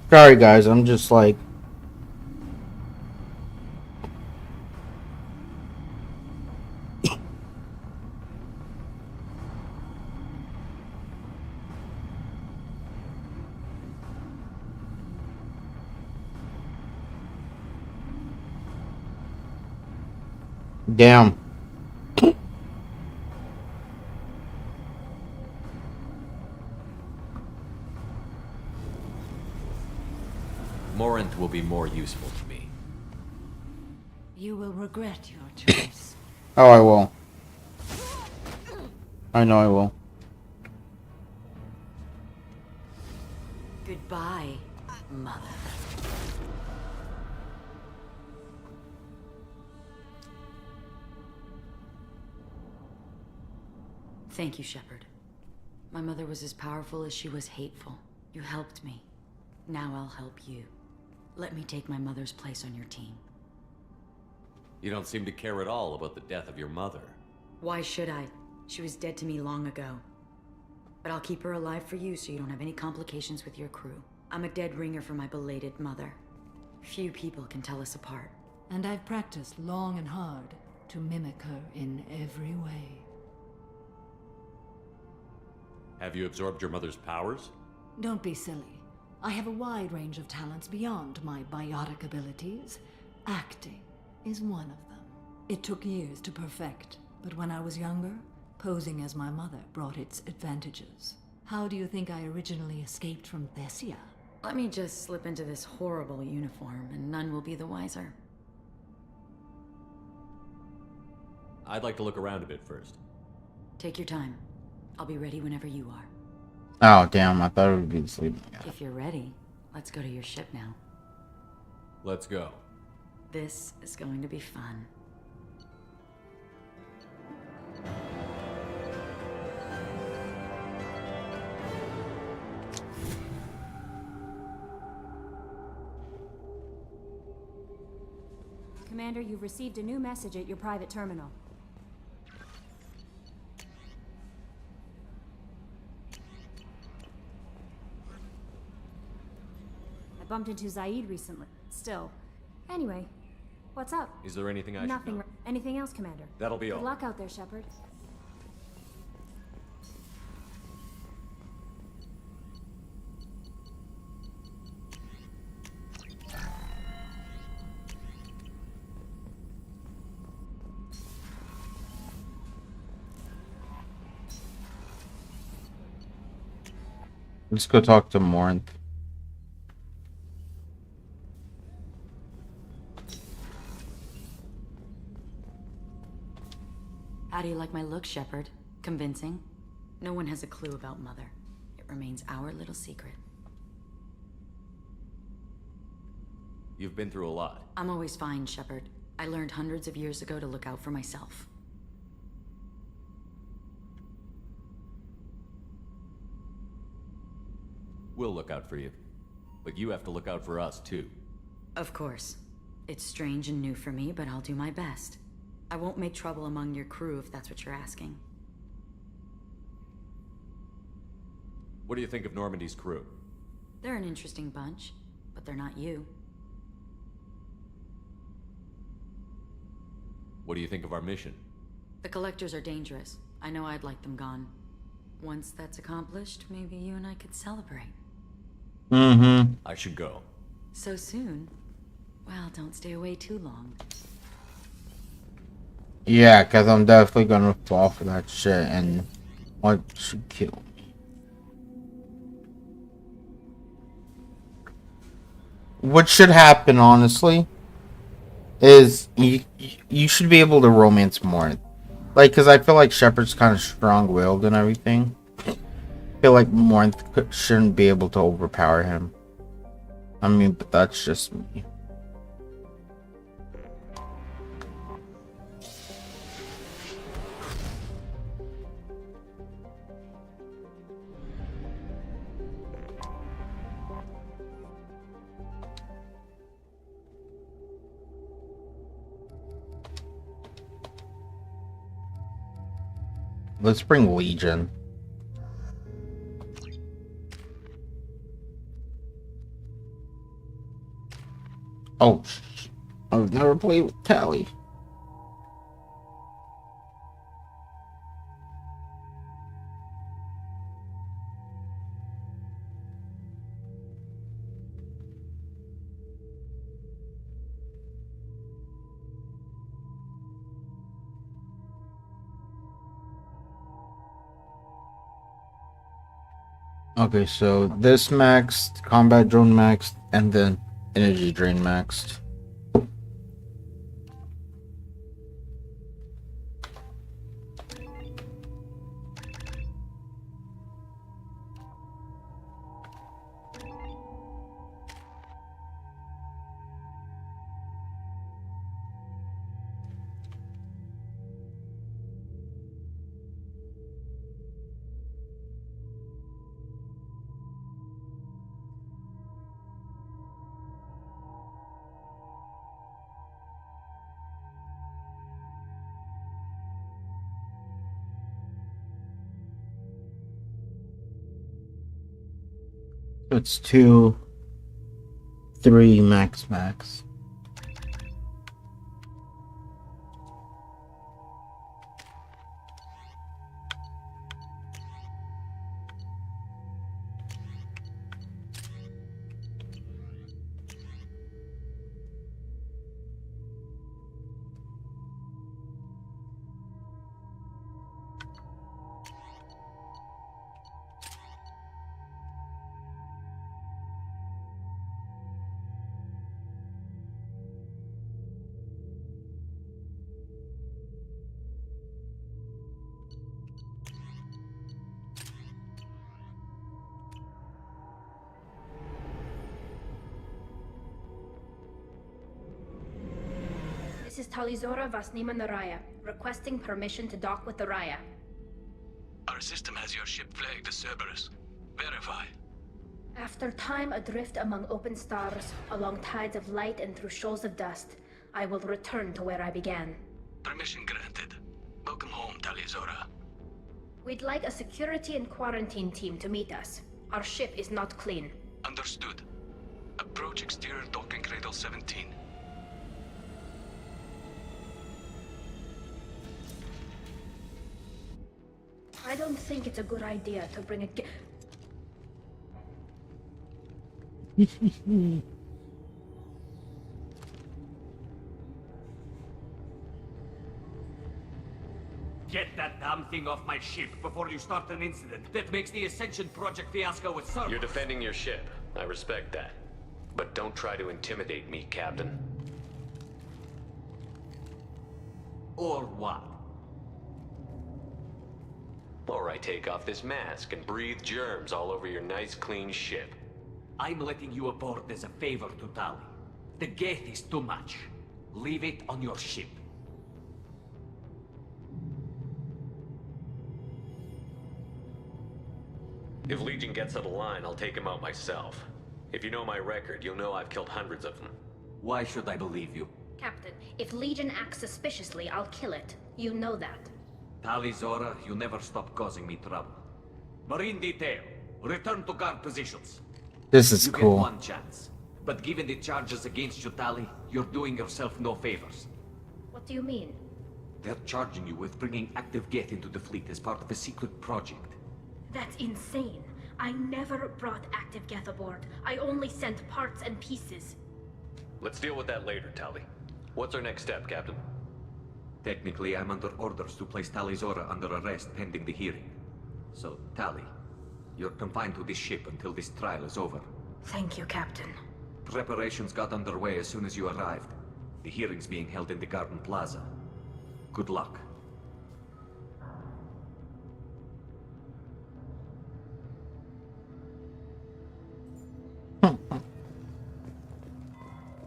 Sorry, guys. I'm just like. Damn. Morinth will be more useful to me. You will regret your choice. Oh, I will. I know I will. Goodbye, Mother. Thank you, Shepard. My mother was as powerful as she was hateful. You helped me. Now I'll help you. Let me take my mother's place on your team. You don't seem to care at all about the death of your mother. Why should I? She was dead to me long ago. But I'll keep her alive for you so you don't have any complications with your crew. I'm a dead ringer for my belated mother. Few people can tell us apart. And I've practiced long and hard to mimic her in every way. Have you absorbed your mother's powers? Don't be silly. I have a wide range of talents beyond my biotic abilities. Acting is one of them. It took years to perfect, but when I was younger, posing as my mother brought its advantages. How do you think I originally escaped from Thessia? Let me just slip into this horrible uniform and none will be the wiser. I'd like to look around a bit first. Take your time. I'll be ready whenever you are. Oh, damn. I thought it would be sleeping. If you're ready, let's go to your ship now. Let's go. This is going to be fun. Commander, you've received a new message at your private terminal. I bumped into Zaid recently. Still. Anyway, what's up? Is there anything I Nothing. should know? Anything else, Commander? That'll be all. Good luck out there, Shepard. Let's go talk to Morinth. How do you like my look, Shepard? Convincing? No one has a clue about Mother. It remains our little secret. You've been through a lot. I'm always fine, Shepard. I learned hundreds of years ago to look out for myself. We'll look out for you. But you have to look out for us, too. Of course. It's strange and new for me, but I'll do my best. I won't make trouble among your crew if that's what you're asking. What do you think of Normandy's crew? They're an interesting bunch, but they're not you. What do you think of our mission? The Collectors are dangerous. I know I'd like them gone. Once that's accomplished, maybe you and I could celebrate. Mm-hmm. I should go. So soon? Well, don't stay away too long. Yeah, because I'm definitely gonna fall for that shit and want to kill me. What should happen, honestly, is you should be able to romance more. Like, because I feel like Shepard's kind of strong-willed and everything. I feel like Morinth shouldn't be able to overpower him. I mean, but that's just me. Let's bring Legion. Oh, I've never played with Tally. Okay, so this maxed, combat drone maxed, and then energy drain maxed. It's 2, 3 max. This is Talizora Vasnima Naraya, requesting permission to dock with the Raya. Our system has your ship flagged as Cerberus. Verify. After time adrift among open stars, along tides of light and through shoals of dust, I will return to where I began. Permission granted. Welcome home, Talizora. We'd like a security and quarantine team to meet us. Our ship is not clean. Understood. Approach exterior docking cradle 17. I don't think it's a good idea to bring a Get that damn thing off my ship before you start an incident that makes the Ascension Project fiasco with Cerberus. You're defending your ship. I respect that. But don't try to intimidate me, Captain. Or what? Or I take off this mask and breathe germs all over your nice, clean ship. I'm letting you aboard as a favor to Tali. The gate is too much. Leave it on your ship. If Legion gets out of line, I'll take him out myself. If you know my record, you'll know I've killed hundreds of them. Why should I believe you? Captain, if Legion acts suspiciously, I'll kill it. You know that. Talizora, you never stop causing me trouble. Marine detail, return to guard positions. This is you cool. Get one chance. But given the charges against you, Tali, you're doing yourself no favors. What do you mean? They're charging you with bringing active Geth into the fleet as part of a secret project. That's insane. I never brought active Geth aboard. I only sent parts and pieces. Let's deal with that later, Tali. What's our next step, Captain? Technically, I'm under orders to place Talizora under arrest pending the hearing. So, Tali, you're confined to this ship until this trial is over. Thank you, Captain. Preparations got underway as soon as you arrived. The hearing's being held in the Garden Plaza. Good luck.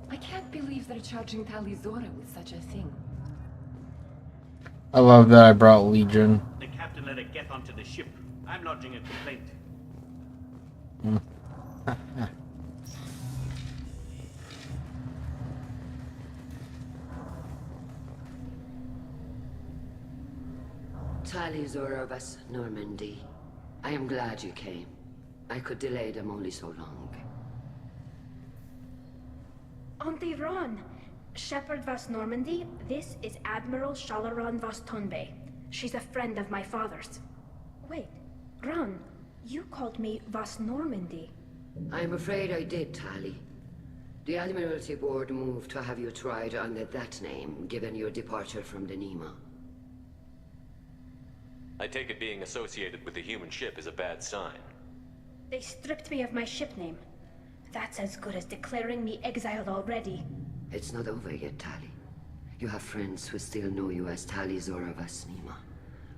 I can't believe they're charging Talizora with such a thing. I love that I brought Legion. The captain let it get onto the ship. I'm lodging a complaint. Talizora vas Normandy. I am glad you came. I could delay them only so long. Auntie Ron! Shepherd Vas Normandy, this is Admiral Shalaron Vas Tonbe. She's a friend of my father's. Wait, Ron, you called me Vas Normandy. I'm afraid I did, Tali. The Admiralty Board moved to have you tried under that name, given your departure from the Nima. I take it being associated with the human ship is a bad sign. They stripped me of my ship name. That's as good as declaring me exiled already. It's not over yet, Tali. You have friends who still know you as Tali Zora Vas Nima.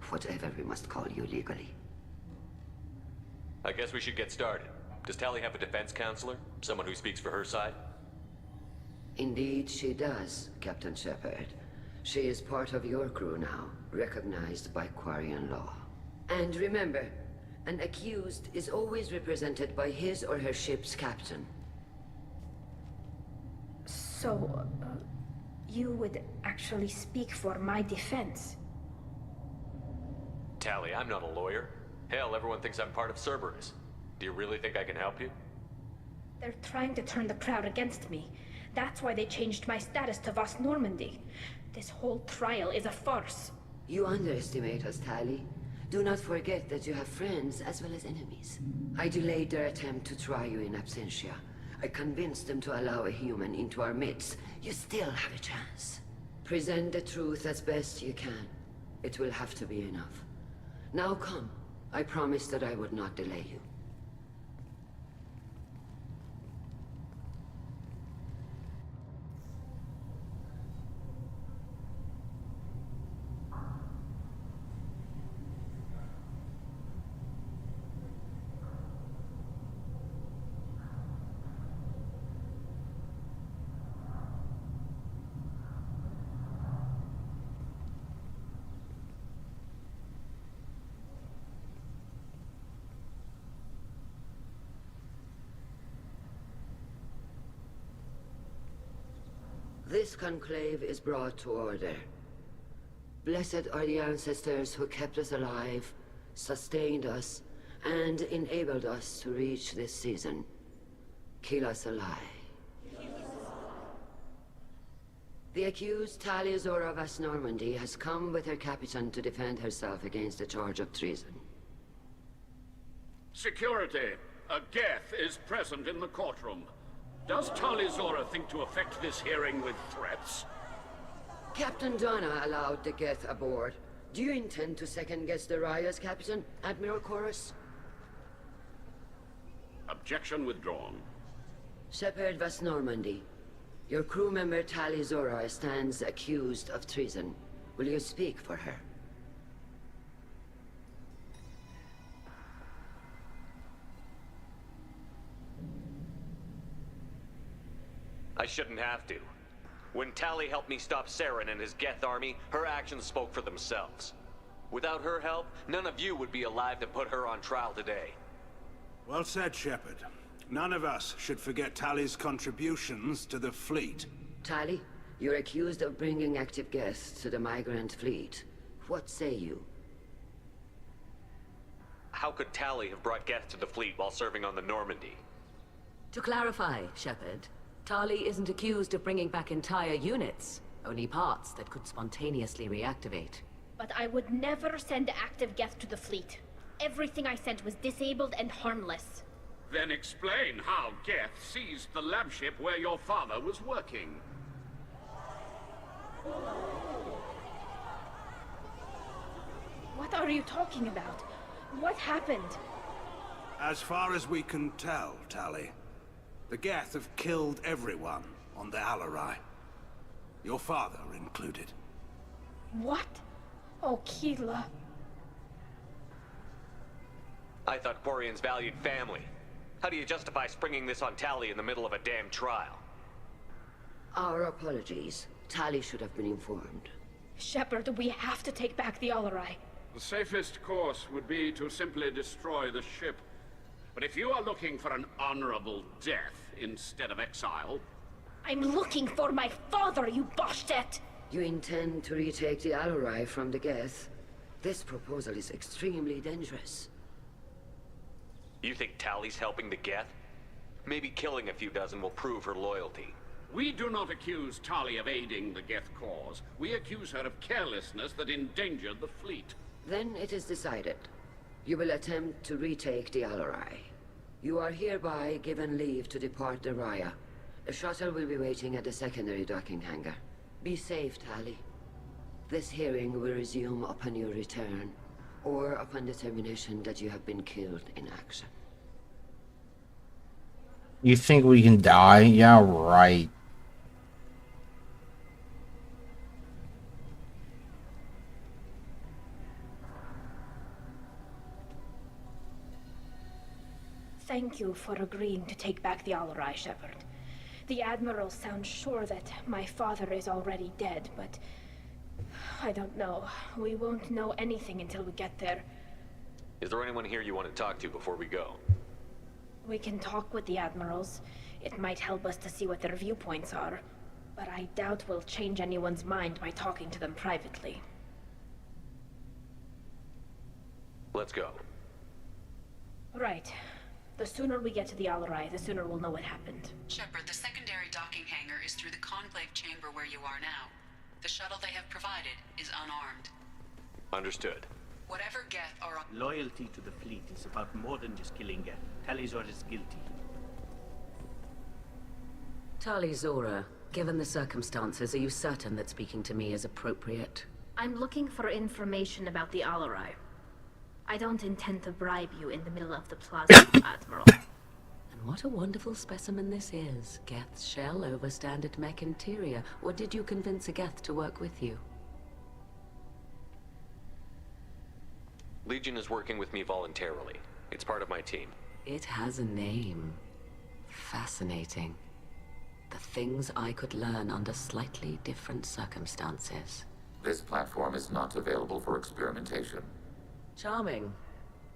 Whatever we must call you legally. I guess we should get started. Does Tali have a defense counselor? Someone who speaks for her side? Indeed, she does, Captain Shepard. She is part of your crew now, recognized by Quarian law. And remember, an accused is always represented by his or her ship's captain. So, you would actually speak for my defense? Tali, I'm not a lawyer. Hell, everyone thinks I'm part of Cerberus. Do you really think I can help you? They're trying to turn the crowd against me. That's why they changed my status to Vas Normandy. This whole trial is a farce. You underestimate us, Tali. Do not forget that you have friends as well as enemies. I delayed their attempt to try you in absentia. I convinced them to allow a human into our midst. You still have a chance. Present the truth as best you can. It will have to be enough. Now come. I promised that I would not delay you. This conclave is brought to order. Blessed are the ancestors who kept us alive, sustained us, and enabled us to reach this season. Keep us alive. The accused Tali Zora Vas Normandy has come with her captain to defend herself against the charge of treason. Security, a Geth is present in the courtroom. Does Tali Zora think to affect this hearing with threats? Captain Donna allowed the Geth aboard. Do you intend to second-guess the Raya's captain, Admiral Chorus? Objection withdrawn. Shepherd Vas Normandy, your crew member Tali Zora stands accused of treason. Will you speak for her? I shouldn't have to. When Tali helped me stop Saren and his Geth army, her actions spoke for themselves. Without her help, none of you would be alive to put her on trial today. Well said, Shepard. None of us should forget Tali's contributions to the fleet. Tali, you're accused of bringing active Geth to the migrant fleet. What say you? How could Tali have brought Geth to the fleet while serving on the Normandy? To clarify, Shepard, Tali isn't accused of bringing back entire units, only parts that could spontaneously reactivate. But I would never send active Geth to the fleet. Everything I sent was disabled and harmless. Then explain how Geth seized the lab ship where your father was working. What are you talking about? What happened? As far as we can tell, Tali, the Geth have killed everyone on the Alarai. Your father included. What? Oh, Keela. I thought Quarians valued family. How do you justify springing this on Tali in the middle of a damn trial? Our apologies. Tali should have been informed. Shepard, we have to take back the Alarai. The safest course would be to simply destroy the ship. But if you are looking for an honorable death instead of exile... I'm looking for my father, you bastet! You intend to retake the Alarai from the Geth? This proposal is extremely dangerous. You think Tali's helping the Geth? Maybe killing a few dozen will prove her loyalty. We do not accuse Tali of aiding the Geth cause. We accuse her of carelessness that endangered the fleet. Then it is decided. You will attempt to retake the Alarai. You are hereby given leave to depart the Raya. The shuttle will be waiting at the secondary docking hangar. Be safe, Tali. This hearing will resume upon your return, or upon determination that you have been killed in action. You think we can die? Yeah, right. Thank you for agreeing to take back the Alarai, Shepard. The Admiral sounds sure that my father is already dead, but I don't know. We won't know anything until we get there. Is there anyone here you want to talk to before we go? We can talk with the Admirals. It might help us to see what their viewpoints are, but I doubt we'll change anyone's mind by talking to them privately. Let's go. Right. The sooner we get to the Alarai, the sooner we'll know what happened. Shepard, the secondary docking hangar is through the Conclave chamber where you are now. The shuttle they have provided is unarmed. Understood. Whatever Geth are on... Loyalty to the fleet is about more than just killing Geth. Talizor is guilty. Tali Zora, given the circumstances, are you certain that speaking to me is appropriate? I'm looking for information about the Alarai. I don't intend to bribe you in the middle of the plaza, Admiral. And what a wonderful specimen this is. Geth's shell over standard mech interior. Or did you convince a Geth to work with you? Legion is working with me voluntarily. It's part of my team. It has a name. Fascinating. The things I could learn under slightly different circumstances. This platform is not available for experimentation. Charming.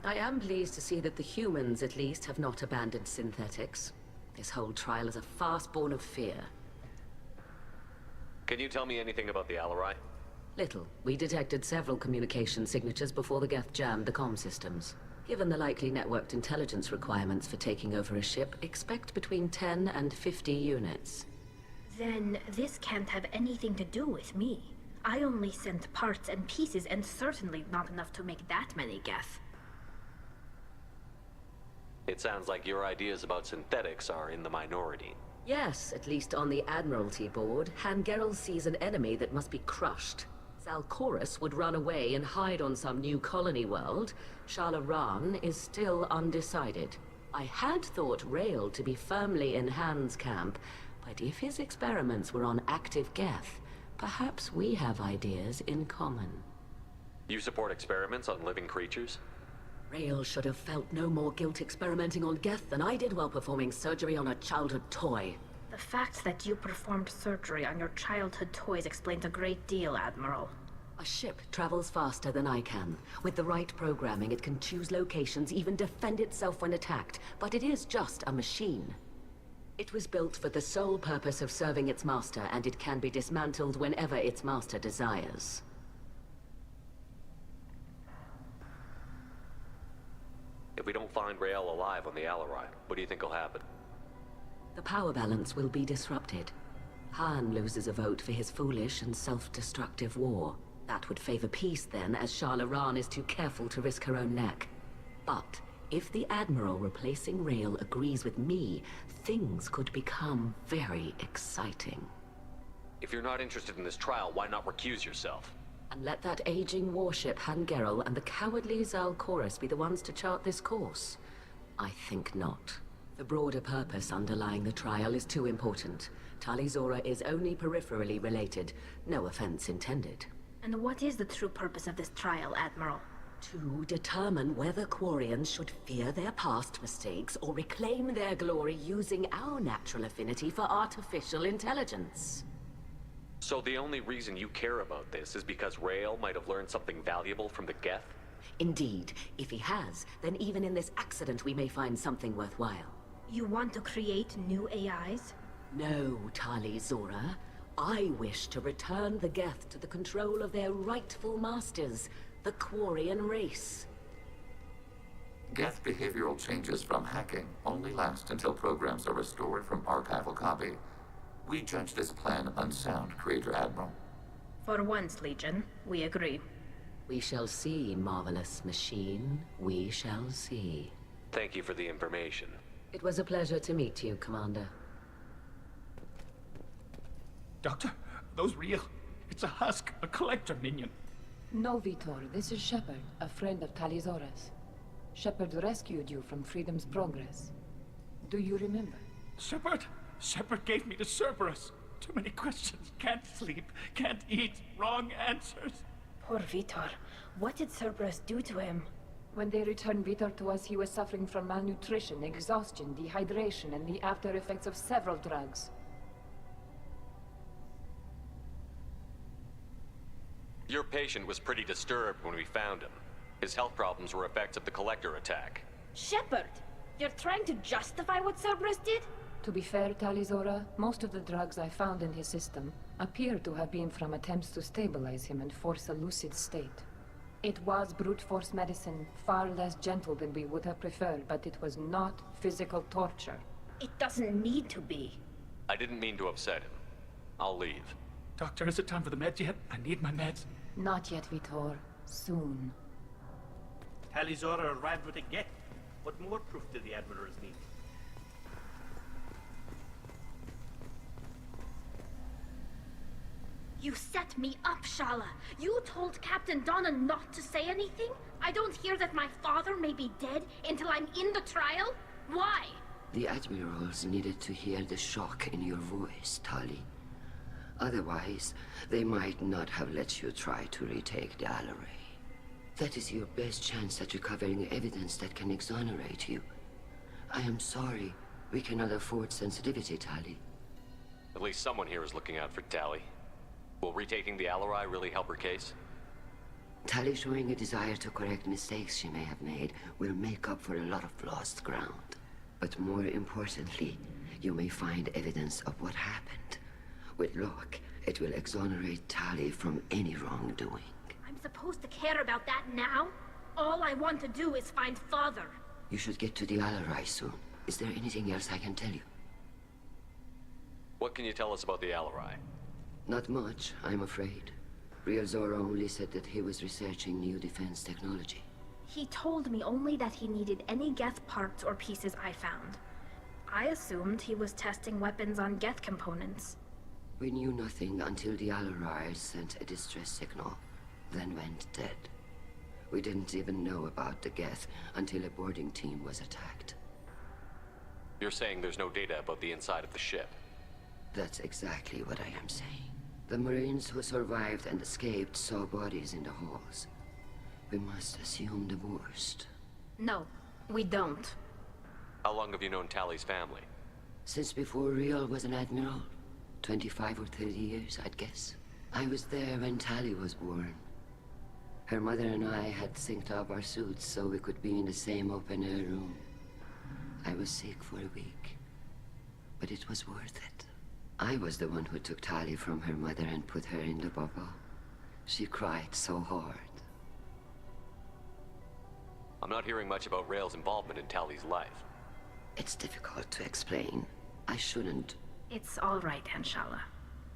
I am pleased to see that the humans, at least, have not abandoned synthetics. This whole trial is a farce born of fear. Can you tell me anything about the Alarai? Little. We detected several communication signatures before the Geth jammed the comm systems. Given the likely networked intelligence requirements for taking over a ship, expect between 10 and 50 units. Then this can't have anything to do with me. I only sent parts and pieces, and certainly not enough to make that many Geth. It sounds like your ideas about synthetics are in the minority. Yes, at least on the Admiralty board, Hangerel sees an enemy that must be crushed. Zalcorus would run away and hide on some new colony world. Shalaran is still undecided. I had thought Rael to be firmly in Han's camp, but if his experiments were on active Geth, perhaps we have ideas in common. You support experiments on living creatures? Rael should have felt no more guilt experimenting on Geth than I did while performing surgery on a childhood toy. The fact that you performed surgery on your childhood toys explains a great deal, Admiral. A ship travels faster than I can. With the right programming, it can choose locations, even defend itself when attacked. But it is just a machine. It was built for the sole purpose of serving its master, and it can be dismantled whenever its master desires. If we don't find Rael alive on the Alarai, what do you think will happen? The power balance will be disrupted. Han loses a vote for his foolish and self-destructive war. That would favor peace then, as Shalaran is too careful to risk her own neck. But if the Admiral replacing Rael agrees with me, things could become very exciting. If you're not interested in this trial, why not recuse yourself? And let that aging warship Hangerel and the cowardly Zalcorus be the ones to chart this course? I think not. The broader purpose underlying the trial is too important. Tali Zora is only peripherally related. No offense intended. And what is the true purpose of this trial, Admiral? To determine whether Quarians should fear their past mistakes or reclaim their glory using our natural affinity for artificial intelligence. So the only reason you care about this is because Rael might have learned something valuable from the Geth? Indeed. If he has, then even in this accident we may find something worthwhile. You want to create new AIs? No, Tali Zora. I wish to return the Geth to the control of their rightful masters, the Quarian race. Geth behavioral changes from hacking only last until programs are restored from archival copy. We judge this plan unsound, Creator Admiral. For once, Legion, we agree. We shall see, marvelous machine. We shall see. Thank you for the information. It was a pleasure to meet you, Commander. Doctor, those real? It's a husk, a collector minion. No, Vitor, this is Shepard, a friend of Talizora's. Shepard rescued you from Freedom's Progress. Do you remember? Shepard? Shepard gave me the Cerberus. Too many questions. Can't sleep, can't eat, wrong answers. Poor Vitor. What did Cerberus do to him? When they returned Vitor to us, he was suffering from malnutrition, exhaustion, dehydration, and the after effects of several drugs. Your patient was pretty disturbed when we found him. His health problems were effects of the Collector attack. Shepard! You're trying to justify what Cerberus did? To be fair, Talizora, most of the drugs I found in his system appear to have been from attempts to stabilize him and force a lucid state. It was brute force medicine, far less gentle than we would have preferred, but it was not physical torture. It doesn't need to be. I didn't mean to upset him. I'll leave. Doctor, is it time for the meds yet? I need my meds. Not yet, Vitor. Soon. Talizora arrived with a Geth. What more proof do the Admirals need? You set me up, Shala. You told Captain Donna not to say anything? I don't hear that my father may be dead until I'm in the trial? Why? The Admirals needed to hear the shock in your voice, Tali. Otherwise, they might not have let you try to retake the Alaray. That is your best chance at recovering evidence that can exonerate you. I am sorry. We cannot afford sensitivity, Tali. At least someone here is looking out for Tali. Will retaking the Alarai really help her case? Tali showing a desire to correct mistakes she may have made will make up for a lot of lost ground. But more importantly, you may find evidence of what happened. With luck, it will exonerate Tali from any wrongdoing. I'm supposed to care about that now? All I want to do is find Father. You should get to the Alarai soon. Is there anything else I can tell you? What can you tell us about the Alarai? Not much, I'm afraid. Real Zora only said that he was researching new defense technology. He told me only that he needed any Geth parts or pieces I found. I assumed he was testing weapons on Geth components. We knew nothing until the Alarai sent a distress signal, then went dead. We didn't even know about the Geth until a boarding team was attacked. You're saying there's no data about the inside of the ship? That's exactly what I am saying. The Marines who survived and escaped saw bodies in the halls. We must assume the worst. No, we don't. How long have you known Tali's family? Since before Riel was an admiral. 25 or 30 years, I'd guess. I was there when Tali was born. Her mother and I had synced up our suits so we could be in the same open-air room. I was sick for a week, but it was worth it. I was the one who took Tali from her mother and put her in the bubble. She cried so hard. I'm not hearing much about Rael's involvement in Tali's life. It's difficult to explain. I shouldn't. It's all right, Anshala.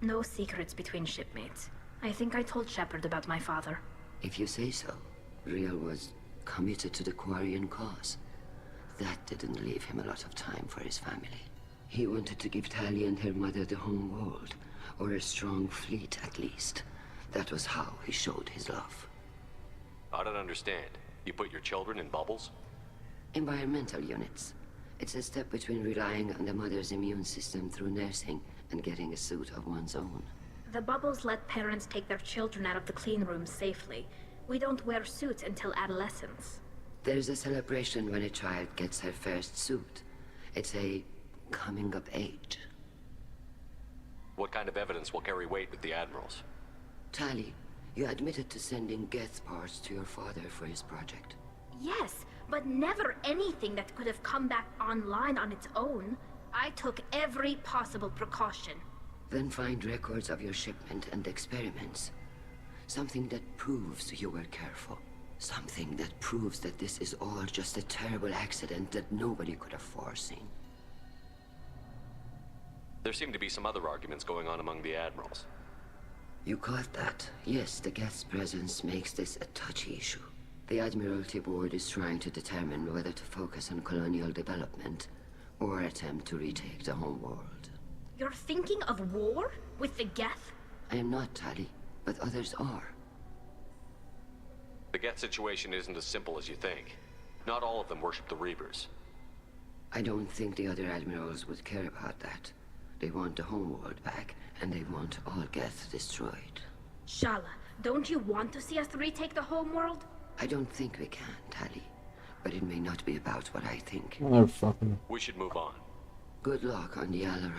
No secrets between shipmates. I think I told Shepard about my father. If you say so. Riel was committed to the Quarian cause. That didn't leave him a lot of time for his family. He wanted to give Tali and her mother the home world, or a strong fleet at least. That was how he showed his love. I don't understand. You put your children in bubbles? Environmental units. It's a step between relying on the mother's immune system through nursing and getting a suit of one's own. The bubbles let parents take their children out of the clean rooms safely. We don't wear suits until adolescence. There's a celebration when a child gets her first suit. It's a coming of age. What kind of evidence will carry weight with the Admirals? Tali, you admitted to sending Geth parts to your father for his project. Yes, but never anything that could have come back online on its own. I took every possible precaution. Then find records of your shipment and experiments. Something that proves you were careful. Something that proves that this is all just a terrible accident that nobody could have foreseen. There seem to be some other arguments going on among the admirals. You caught that? Yes, the guest's presence makes this a touchy issue. The Admiralty Board is trying to determine whether to focus on colonial development or attempt to retake the homeworld. You're thinking of war? With the Geth? I am not, Tali, but others are. The Geth situation isn't as simple as you think. Not all of them worship the Reapers. I don't think the other admirals would care about that. They want the homeworld back, and they want all Geth destroyed. Shala, don't you want to see us retake the homeworld? I don't think we can, Tali. But it may not be about what I think. Motherfucker. We should move on. Good luck on the Alarai.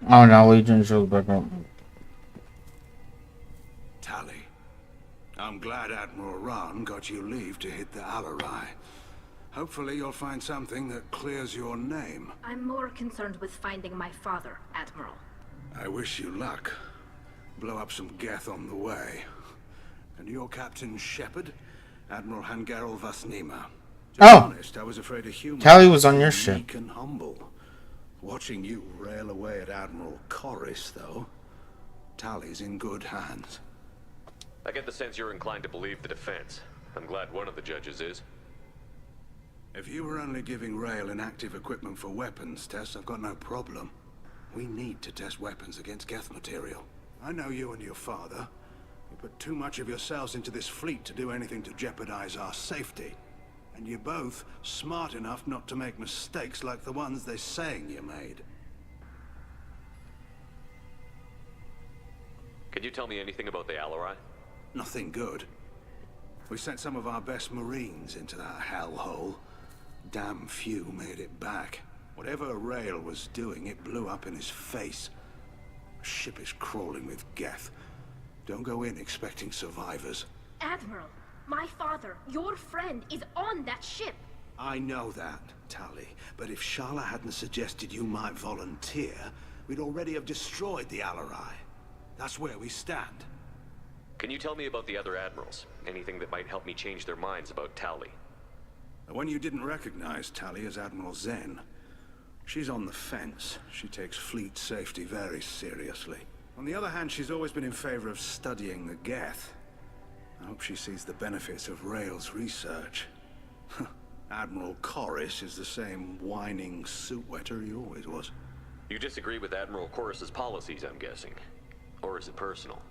Oh, now Legion shows back up. Tali, I'm glad Admiral Ran got you leave to hit the Alarai. Hopefully you'll find something that clears your name. I'm more concerned with finding my father, Admiral. I wish you luck. Blow up some Geth on the way. And your Captain Shepard? Admiral Hangarel Vasnima. To be honest, I was afraid a human Tali was on your ship. Meek and humble. Watching you rail away at Admiral Corris, though, Tali's in good hands. I get the sense you're inclined to believe the defense. I'm glad one of the judges is. If you were only giving Rail inactive equipment for weapons tests, I've got no problem. We need to test weapons against Geth material. I know you and your father. You put too much of yourselves into this fleet to do anything to jeopardize our safety. And you're both smart enough not to make mistakes like the ones they're saying you made. Can you tell me anything about the Alarai? Nothing good. We sent some of our best Marines into that hellhole. Damn few made it back. Whatever Rail was doing, it blew up in his face. The ship is crawling with Geth. Don't go in expecting survivors. Admiral, my father, your friend, is on that ship. I know that, Tali. But if Shala hadn't suggested you might volunteer, we'd already have destroyed the Alarai. That's where we stand. Can you tell me about the other admirals? Anything that might help me change their minds about Tali? The one you didn't recognize, Tali, is Admiral Zen. She's on the fence. She takes fleet safety very seriously. On the other hand, she's always been in favor of studying the Geth. I hope she sees the benefits of Rail's research. Admiral Corris is the same whining suit-wetter he always was. You disagree with Admiral Corris's policies, I'm guessing. Or is it personal?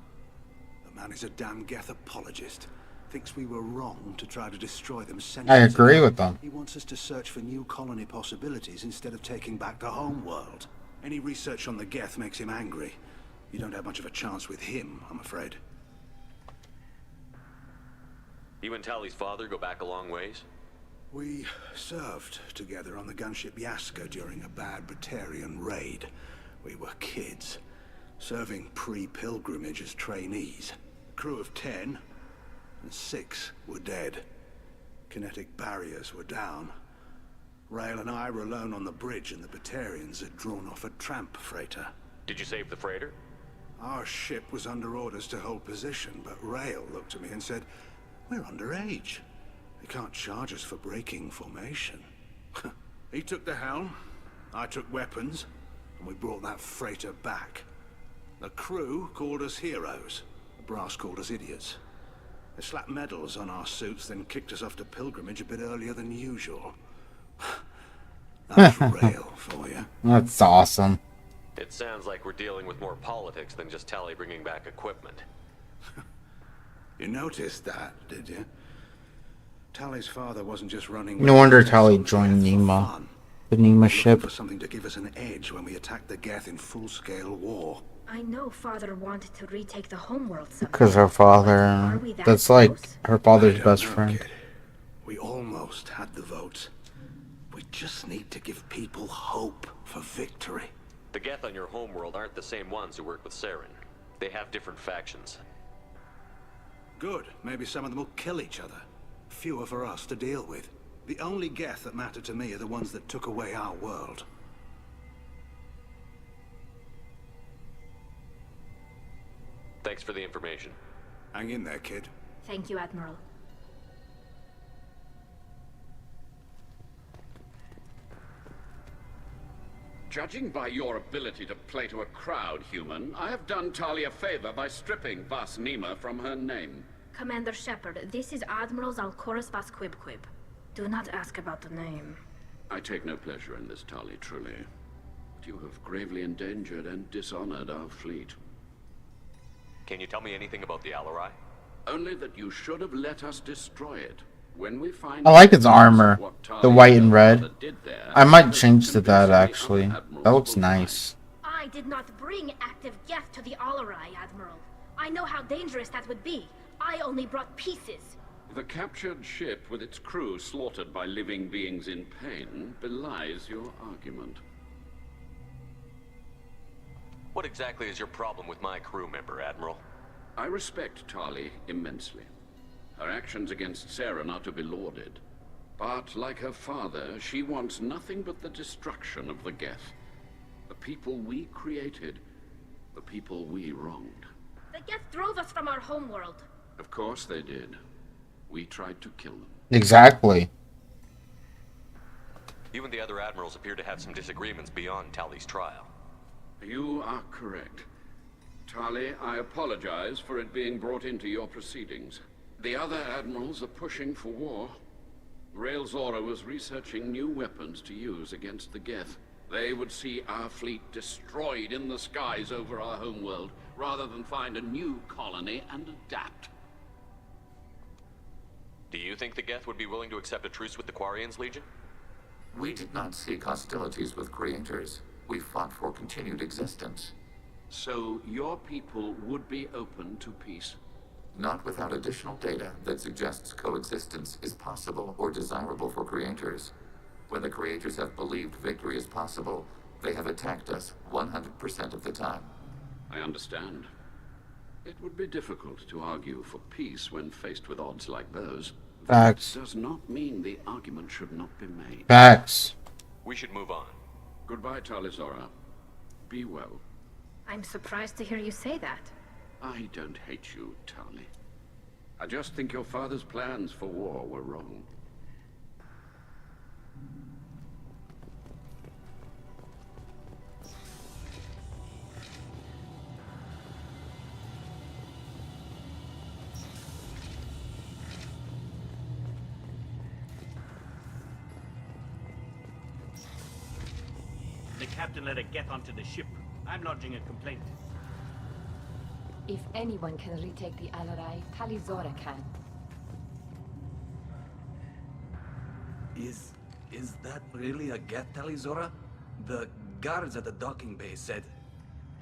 The man is a damn Geth apologist. Thinks we were wrong to try to destroy them centuries I agree ago. with them. He wants us to search for new colony possibilities instead of taking back the home world. Any research on the Geth makes him angry. You don't have much of a chance with him, I'm afraid. You and Tali's father go back a long ways? We served together on the gunship Yaska during a bad Batarian raid. We were kids, serving pre-pilgrimage as trainees. Crew of 10, and 6 were dead. Kinetic barriers were down. Rail and I were alone on the bridge, and the Batarians had drawn off a tramp freighter. Did you save the freighter? Our ship was under orders to hold position, but Rail looked at me and said, "We're underage. They can't charge us for breaking formation." He took the helm, I took weapons, and we brought that freighter back. The crew called us heroes. The brass called us idiots. They slapped medals on our suits, then kicked us off to pilgrimage a bit earlier than usual. That's Rail for you. That's awesome. It sounds like we're dealing with more politics than just Tali bringing back equipment. You noticed that, did you? Tali's father wasn't just running... No wonder Tali joined Nima. The Nima ship. For something to give us an edge when we attacked the Geth in full-scale war. I know father wanted to retake the homeworld someday. Because her father... That's like her father's best friend. Kid. We almost had the votes. We just need to give people hope for victory. The Geth on your homeworld aren't the same ones who work with Saren. They have different factions. Good. Maybe some of them will kill each other. Fewer for us to deal with. The only Geth that matter to me are the ones that took away our world. Thanks for the information. Hang in there, kid. Thank you, Admiral. Judging by your ability to play to a crowd, human, I have done Tali a favor by stripping Vas Nima from her name. Commander Shepard, this is Admiral Zalcorus Vas Quibquib. Do not ask about the name. I take no pleasure in this, Tali, truly. But you have gravely endangered and dishonored our fleet. Can you tell me anything about the Alarai? Only that you should have let us destroy it. When we find I like its armor, the white and red. I might change to that, actually. That looks nice. I did not bring active Geth to the Alarai, Admiral. I know how dangerous that would be. I only brought pieces. The captured ship with its crew slaughtered by living beings in pain belies your argument. What exactly is your problem with my crew member, Admiral? I respect Tali immensely. Her actions against Saren are to be lauded. But, like her father, she wants nothing but the destruction of the Geth. The people we created. The people we wronged. The Geth drove us from our homeworld. Of course they did. We tried to kill them. Exactly. You and the other admirals appear to have some disagreements beyond Tali's trial. You are correct. Tali, I apologize for it being brought into your proceedings. The other admirals are pushing for war. Rael Zora was researching new weapons to use against the Geth. They would see our fleet destroyed in the skies over our homeworld, rather than find a new colony and adapt. Do you think the Geth would be willing to accept a truce with the Quarians, Legion? We did not seek hostilities with creators. We fought for continued existence. So your people would be open to peace? Not without additional data that suggests coexistence is possible or desirable for creators. When the creators have believed victory is possible, they have attacked us 100% of the time. I understand. It would be difficult to argue for peace when faced with odds like those. Facts. That does not mean the argument should not be made. Facts. We should move on. Goodbye, Tali Zora. Be well. I'm surprised to hear you say that. I don't hate you, Tali. I just think your father's plans for war were wrong. The captain let a Geth onto the ship. I'm lodging a complaint. If anyone can retake the Alarai, Tali Zora can. Is that really a Geth, Tali Zora? The guards at the docking bay said...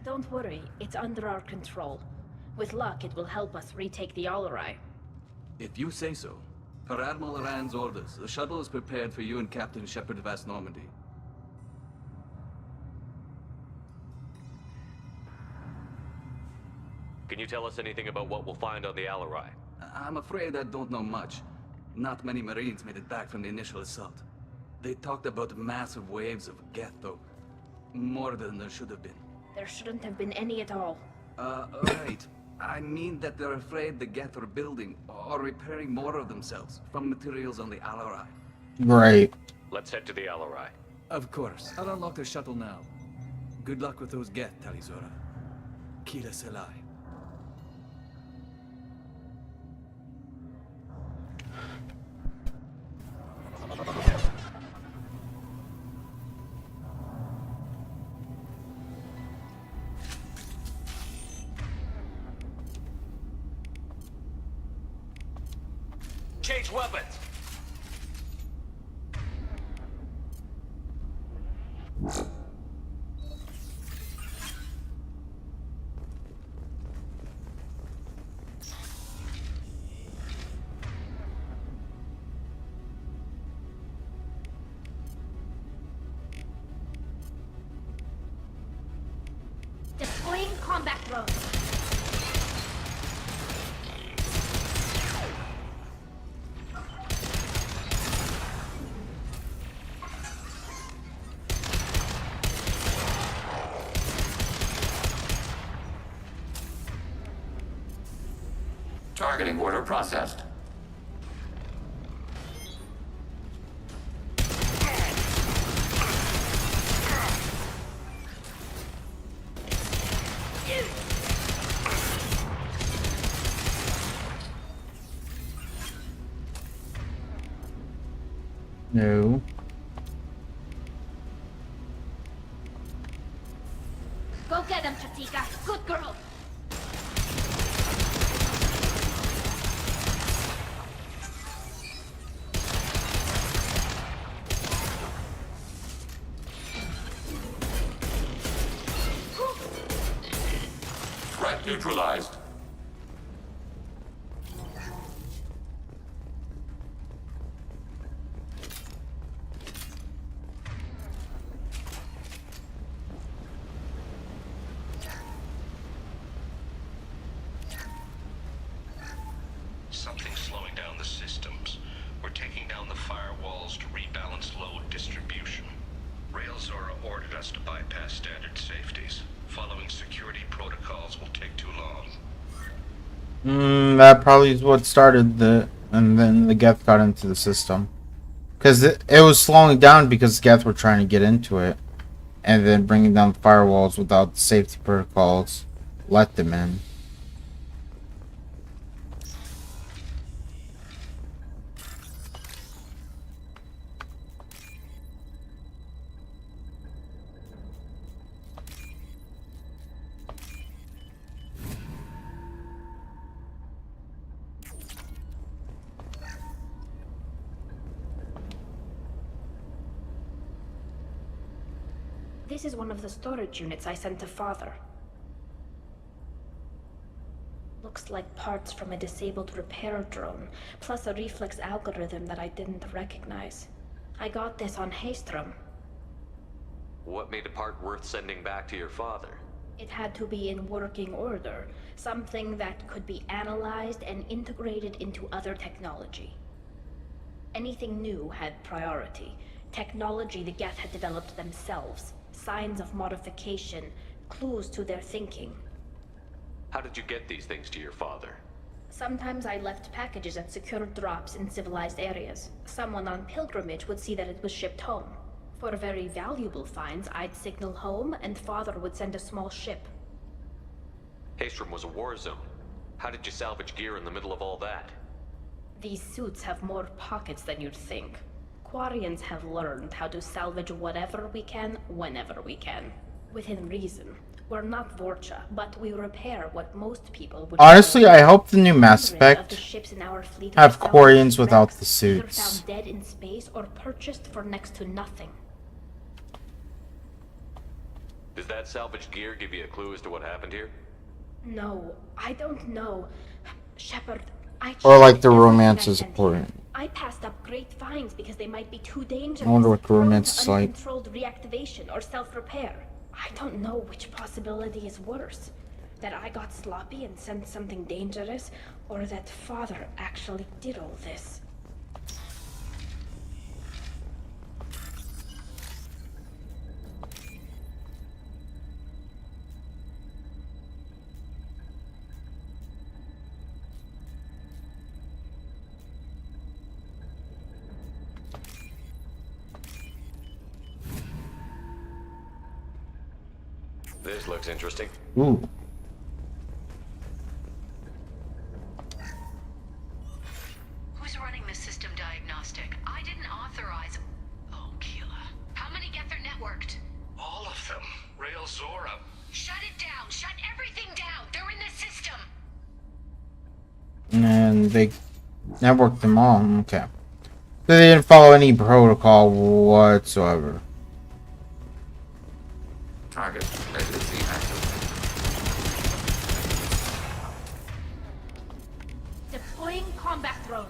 Don't worry, it's under our control. With luck, it will help us retake the Alarai. If you say so. Per Admiral Rand's orders, the shuttle is prepared for you and Captain Shepard Vas Normandy. Can you tell us anything about what we'll find on the Alarai? I'm afraid I don't know much. Not many Marines made it back from the initial assault. They talked about massive waves of Geth, though. More than there should have been. There shouldn't have been any at all. Right. I mean that they're afraid the Geth are building or repairing more of themselves from materials on the Alarai. Right. Let's head to the Alarai. Of course. I'll unlock the shuttle now. Good luck with those Geth, Tali Zora. Kila Selai. Change weapons! Deploying combat drones. Targeting order processed. No. Go get him, Chatika. Good girl. Threat neutralized. Something's slowing down the systems. We're taking down the firewalls to rebalance load distribution. Railzora ordered us to bypass standard safeties. Following security protocols will take too long. That probably is what started and then the Geth got into the system. Because it was slowing down because Geth were trying to get into it. And then bringing down the firewalls without the safety protocols let them in. This is one of the storage units I sent to Father. Looks like parts from a disabled repair drone, plus a reflex algorithm that I didn't recognize. I got this on Haystrom. What made a part worth sending back to your father? It had to be in working order, something that could be analyzed and integrated into other technology. Anything new had priority. Technology the Geth had developed themselves. Signs of modification, clues to their thinking. How did you get these things to your father? Sometimes I left packages at secure drops in civilized areas. Someone on pilgrimage would see that it was shipped home. For very valuable finds, I'd signal home, and Father would send a small ship. Haystrom was a war zone. How did you salvage gear in the middle of all that? These suits have more pockets than you'd think. Quarians have learned how to salvage whatever we can, whenever we can. Within reason. We're not Vorcha, but we repair what most people would... Honestly, I hope the new Mass Effect have Quarians without the either suits. found dead in space or purchased for next to nothing. Does that salvaged gear give you a clue as to what happened here? No, I don't know. Shepard, Or like the romance is important. I passed up great finds because they might be too dangerous. I wonder what the prone romance to is like. uncontrolled reactivation or self-repair. I don't know which possibility is worse. That I got sloppy and sent something dangerous, or that Father actually did all this. This looks interesting. Ooh. Who's running the system diagnostic? I didn't authorize... Oh, Keela. How many get their networked? All of them. Railzora. Shut it down! Shut everything down! They're in the system! And they networked them all. Okay. So they didn't follow any protocol whatsoever. Target legacy active. Deploying combat drone.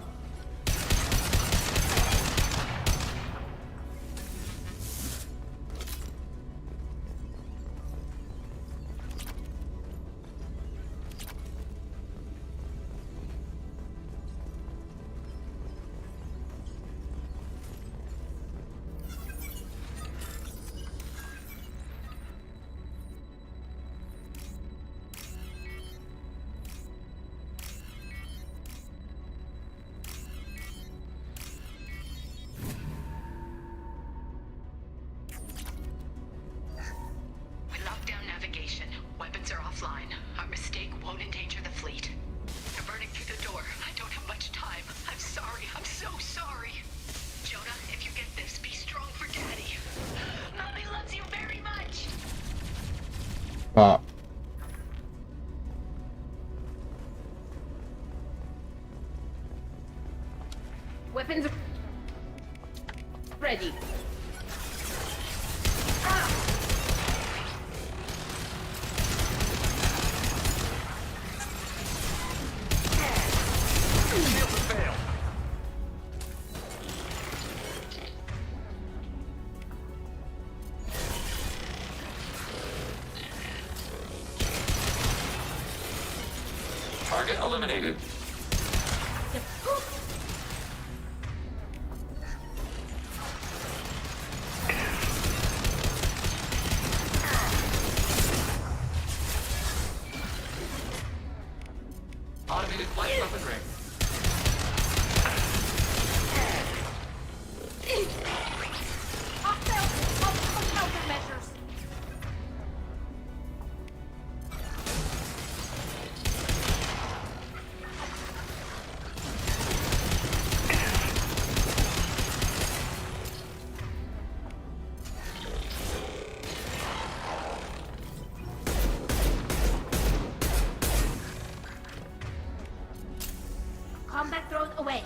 Fuck. Weapons ready. Target eliminated. Automated flight weaponry. Countermeasures. Combat drone away.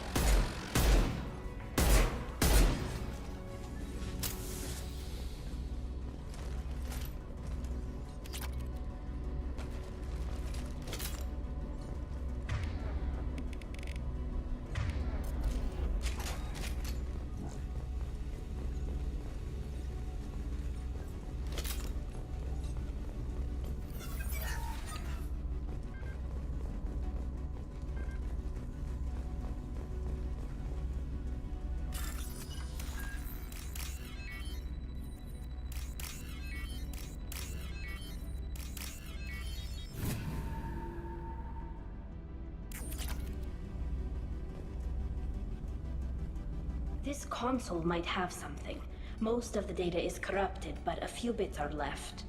This console might have something. Most of the data is corrupted, but a few bits are left.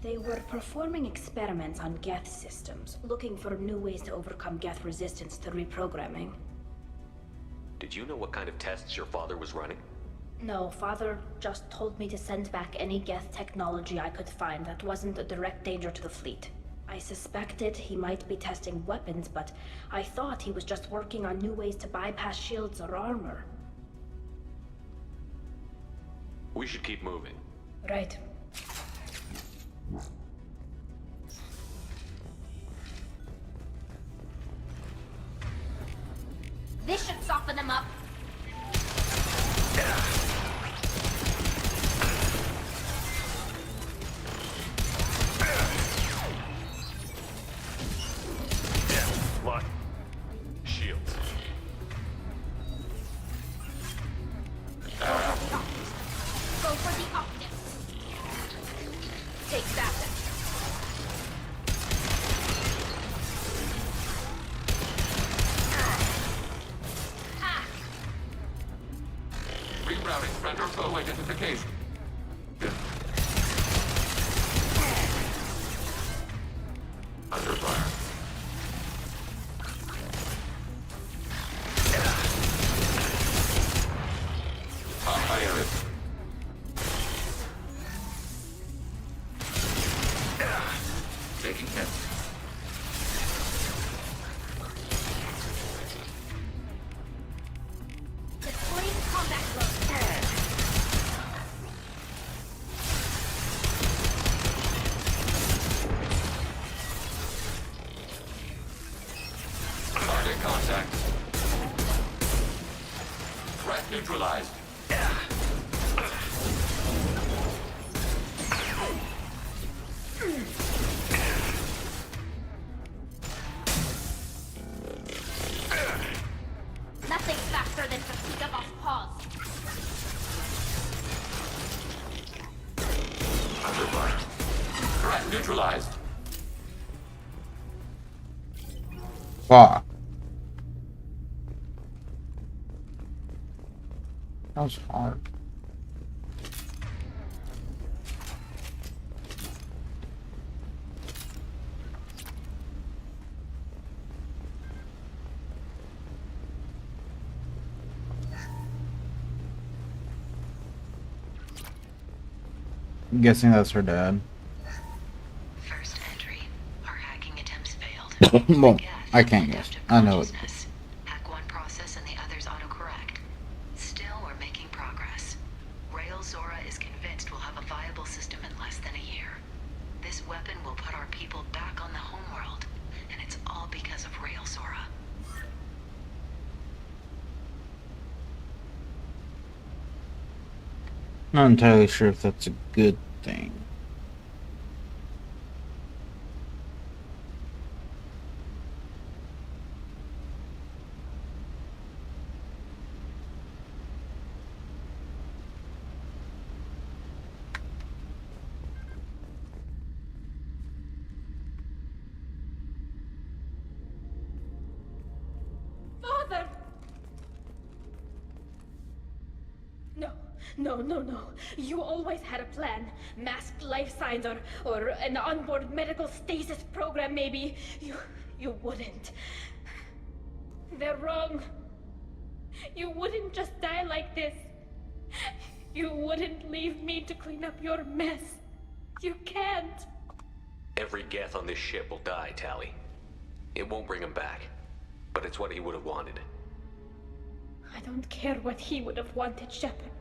They were performing experiments on Geth systems, looking for new ways to overcome Geth resistance to reprogramming. Did you know what kind of tests your father was running? No, Father just told me to send back any Geth technology I could find that wasn't a direct danger to the fleet. I suspected he might be testing weapons, but I thought he was just working on new ways to bypass shields or armor. We should keep moving. Right. This should soften them up. Lock. Shields. Go for the optics. Take that. Rerouting friend or foe identification. Under fire. High taking hits. Deploying combat drone. Target contact. Threat neutralized. Nothing faster than fatigue of off pause. Under fire. Threat neutralized. Fuck. That was hard. I'm guessing that's her dad. First entry. Our hacking attempts failed. Well, I can't guess. I know it. Hack one process and the others autocorrect. Still, we're making progress. Rail Zora is convinced we'll have a viable system in less than a year. This weapon will put our people back on the homeworld, and it's all because of Rail Zora. Not entirely sure if that's a good thing. Father! No. You always had a plan. Masked life signs or an onboard medical stasis program, maybe. You wouldn't. They're wrong. You wouldn't just die like this. You wouldn't leave me to clean up your mess. You can't. Every Geth on this ship will die, Tali. It won't bring him back, but it's what he would have wanted. I don't care what he would have wanted, Shepard.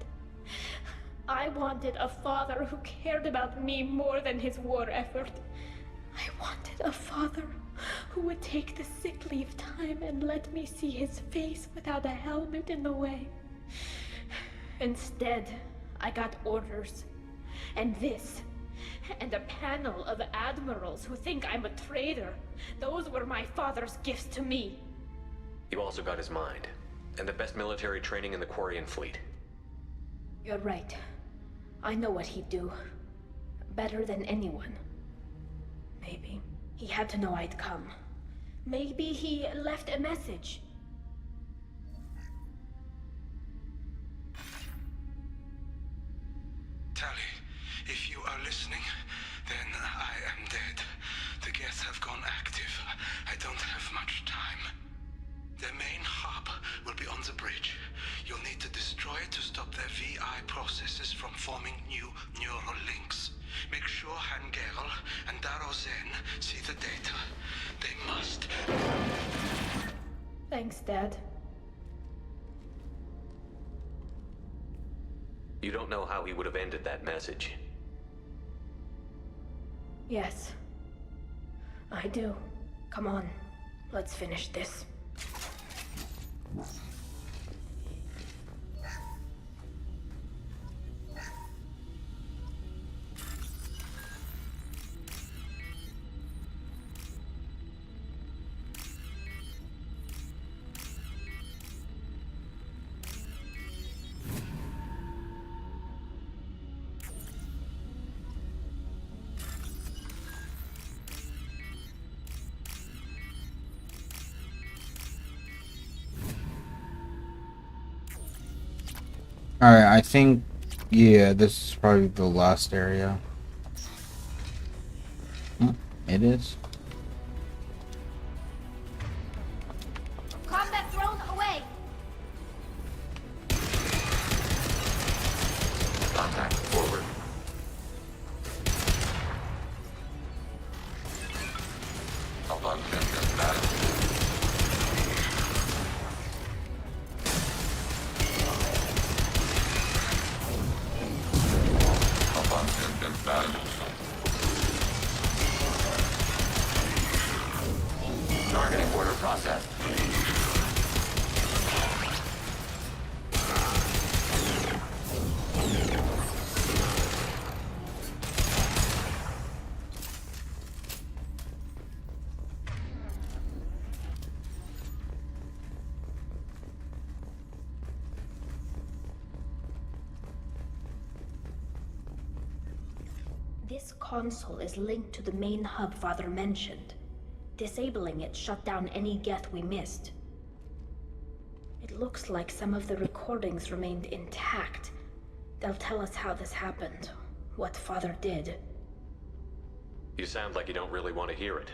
I wanted a father who cared about me more than his war effort. I wanted a father who would take the sick leave time and let me see his face without a helmet in the way. Instead, I got orders. And this. And a panel of admirals who think I'm a traitor. Those were my father's gifts to me. You also got his mind, and the best military training in the Quarian fleet. You're right. I know what he'd do. Better than anyone. Maybe. He had to know I'd come. Maybe he left a message. Tali, if you are listening, then I am dead. The Geth have gone active. I don't have much time. Their main hub will be on the bridge. You'll need to destroy it to stop their VI processes from forming new neural links. Make sure Hangerl and Darozen see the data. They must. Thanks, Dad. You don't know how he would have ended that message. Yes. I do. Come on. Let's finish this. Alright, I think, yeah, this is probably the last area. It is. Combat drone away! Contact forward. Alpha Tempest battle. Targeting order processed. This console is linked to the main hub Father mentioned. Disabling it shut down any Geth we missed. It looks like some of the recordings remained intact. They'll tell us how this happened, what Father did. You sound like you don't really want to hear it.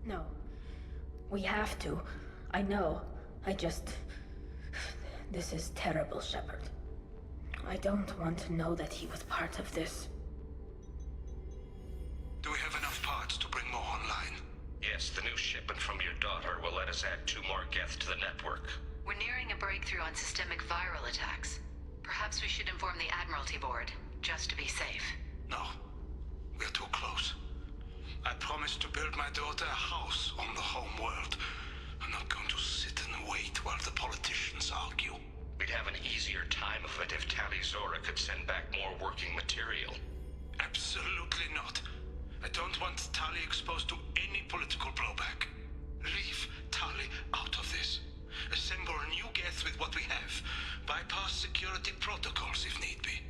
No. We have to. I know. This is terrible, Shepard. I don't want to know that he was part of this. shipment from your daughter will let us add 2 more Geth to the network. We're nearing a breakthrough on systemic viral attacks. Perhaps we should inform the Admiralty Board, just to be safe. No. We're too close. I promised to build my daughter a house on the home world. I'm not going to sit and wait while the politicians argue. We'd have an easier time of it if Tali Zora could send back more working material. Absolutely not. I don't want Tali exposed to any political blowback. Leave Tali out of this. Assemble a new Geth with what we have. Bypass security protocols if need be.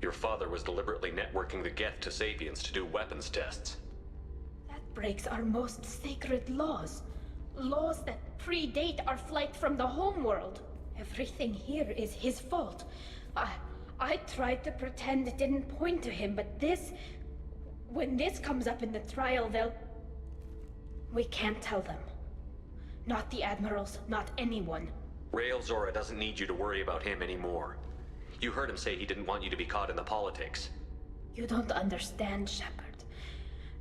Your father was deliberately networking the Geth to Sapiens to do weapons tests. That breaks our most sacred laws. Laws that predate our flight from the homeworld. Everything here is his fault. I tried to pretend it didn't point to him, but this... When this comes up in the trial, they'll... We can't tell them. Not the admirals, not anyone. Rael Zora doesn't need you to worry about him anymore. You heard him say he didn't want you to be caught in the politics. You don't understand, Shepard.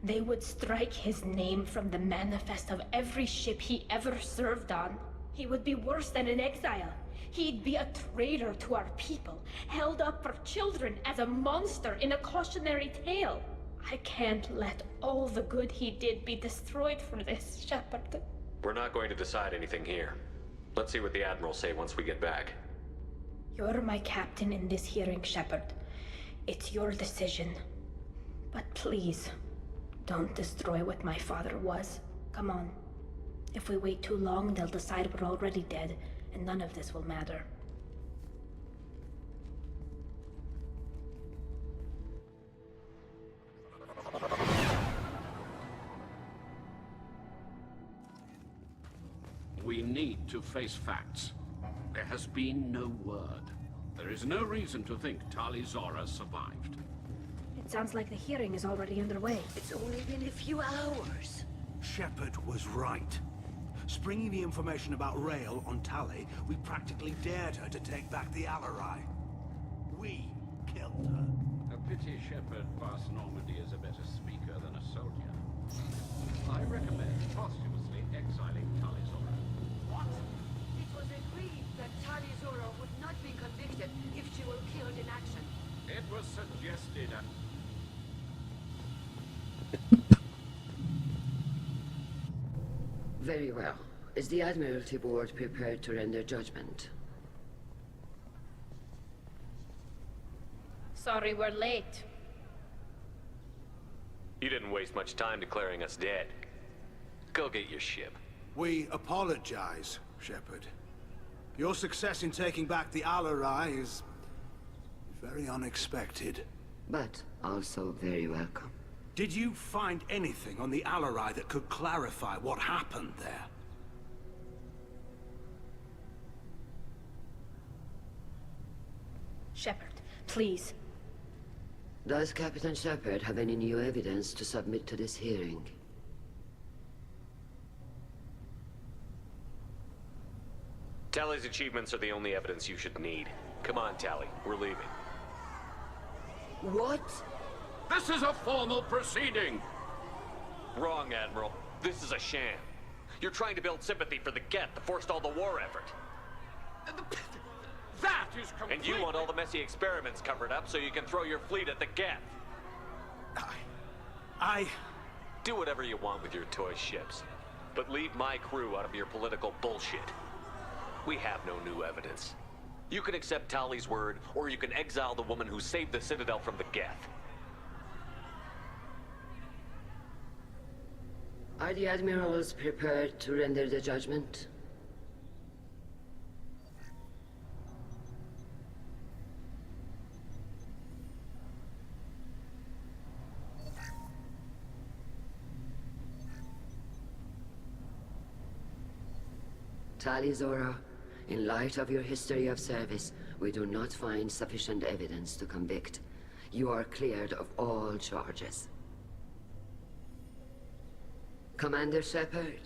They would strike his name from the manifest of every ship he ever served on. He would be worse than an exile. He'd be a traitor to our people, held up for children as a monster in a cautionary tale. I can't let all the good he did be destroyed for this, Shepard. We're not going to decide anything here. Let's see what the Admirals say once we get back. You're my captain in this hearing, Shepard. It's your decision. But please, don't destroy what my father was. Come on. If we wait too long, they'll decide we're already dead, and none of this will matter. We need to face facts. There has been no word. There is no reason to think Tali Zora survived. It sounds like the hearing is already underway. It's only been a few hours. Shepard was right. Springing the information about Rael on Tali, we practically dared her to take back the Alarai. We killed her. A pity Shepard Vas Normandy is a better speaker than a soldier. I recommend posthumously exiling Tali Zora. What? It was agreed that Tali Zora would not be convicted if she were killed in action. It was suggested and... Very well. Is the Admiralty Board prepared to render judgment? Sorry we're late. You didn't waste much time declaring us dead. Go get your ship. We apologize, Shepard. Your success in taking back the Alarai is... very unexpected. But also very welcome. Did you find anything on the Alarai that could clarify what happened there? Shepard, please. Does Captain Shepard have any new evidence to submit to this hearing? Tali's achievements are the only evidence you should need. Come on, Tali. We're leaving. What? This is a formal proceeding! Wrong, Admiral. This is a sham. You're trying to build sympathy for the Geth to forestall the war effort. That is completely... And you want all the messy experiments covered up so you can throw your fleet at the Geth. I... Do whatever you want with your toy ships. But leave my crew out of your political bullshit. We have no new evidence. You can accept Tali's word, or you can exile the woman who saved the Citadel from the Geth. Are the Admirals prepared to render the judgment? Tali Zora, in light of your history of service, we do not find sufficient evidence to convict. You are cleared of all charges. Commander Shepard,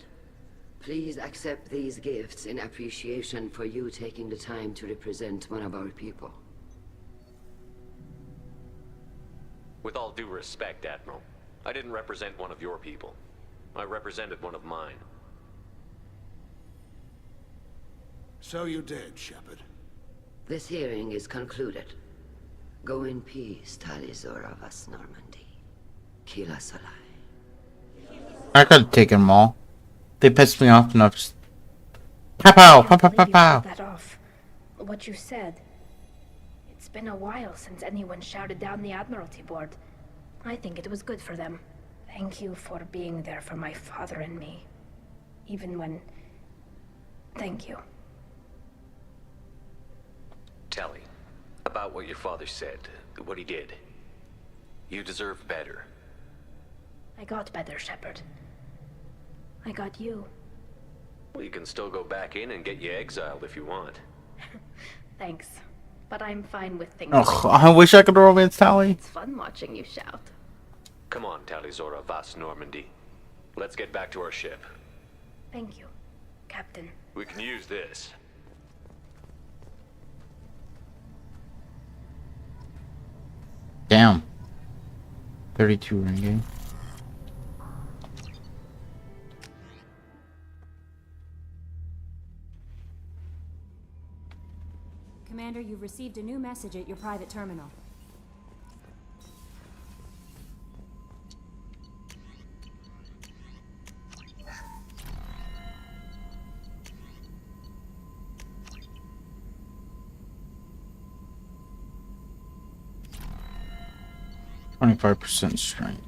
please accept these gifts in appreciation for you taking the time to represent one of our people. With all due respect, Admiral, I didn't represent one of your people. I represented one of mine. So you did, Shepard. This hearing is concluded. Go in peace, Talizora Vas Normandy. Kila Salai. I could have taken them all. They pissed me off enough. Just... Pow pow pow pow pow pow. That off. What you said. It's been a while since anyone shouted down the Admiralty Board. I think it was good for them. Thank you for being there for my father and me. Even when... Thank you. Tali, about what your father said, what he did. You deserve better. I got better, Shepard. I got you. Well, you can still go back in and get you exiled if you want. Thanks. But I'm fine with things. Ugh, I wish I could romance Tali. It's fun watching you shout. Come on, Talizora Vas Normandy. Let's get back to our ship. Thank you, Captain. We can use this. Damn. 32 Renegade. Commander, you've received a new message at your private terminal. %25 strength.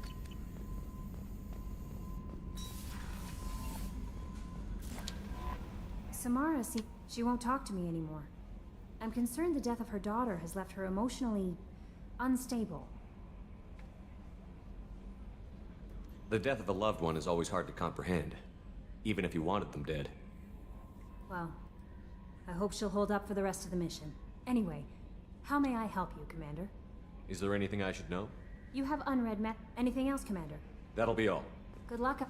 Samara, see, she won't talk to me anymore. I'm concerned the death of her daughter has left her emotionally unstable. The death of a loved one is always hard to comprehend, even if you wanted them dead. Well, I hope she'll hold up for the rest of the mission. Anyway, how may I help you, Commander? Is there anything I should know? You have unread anything else, Commander? That'll be all. Good luck.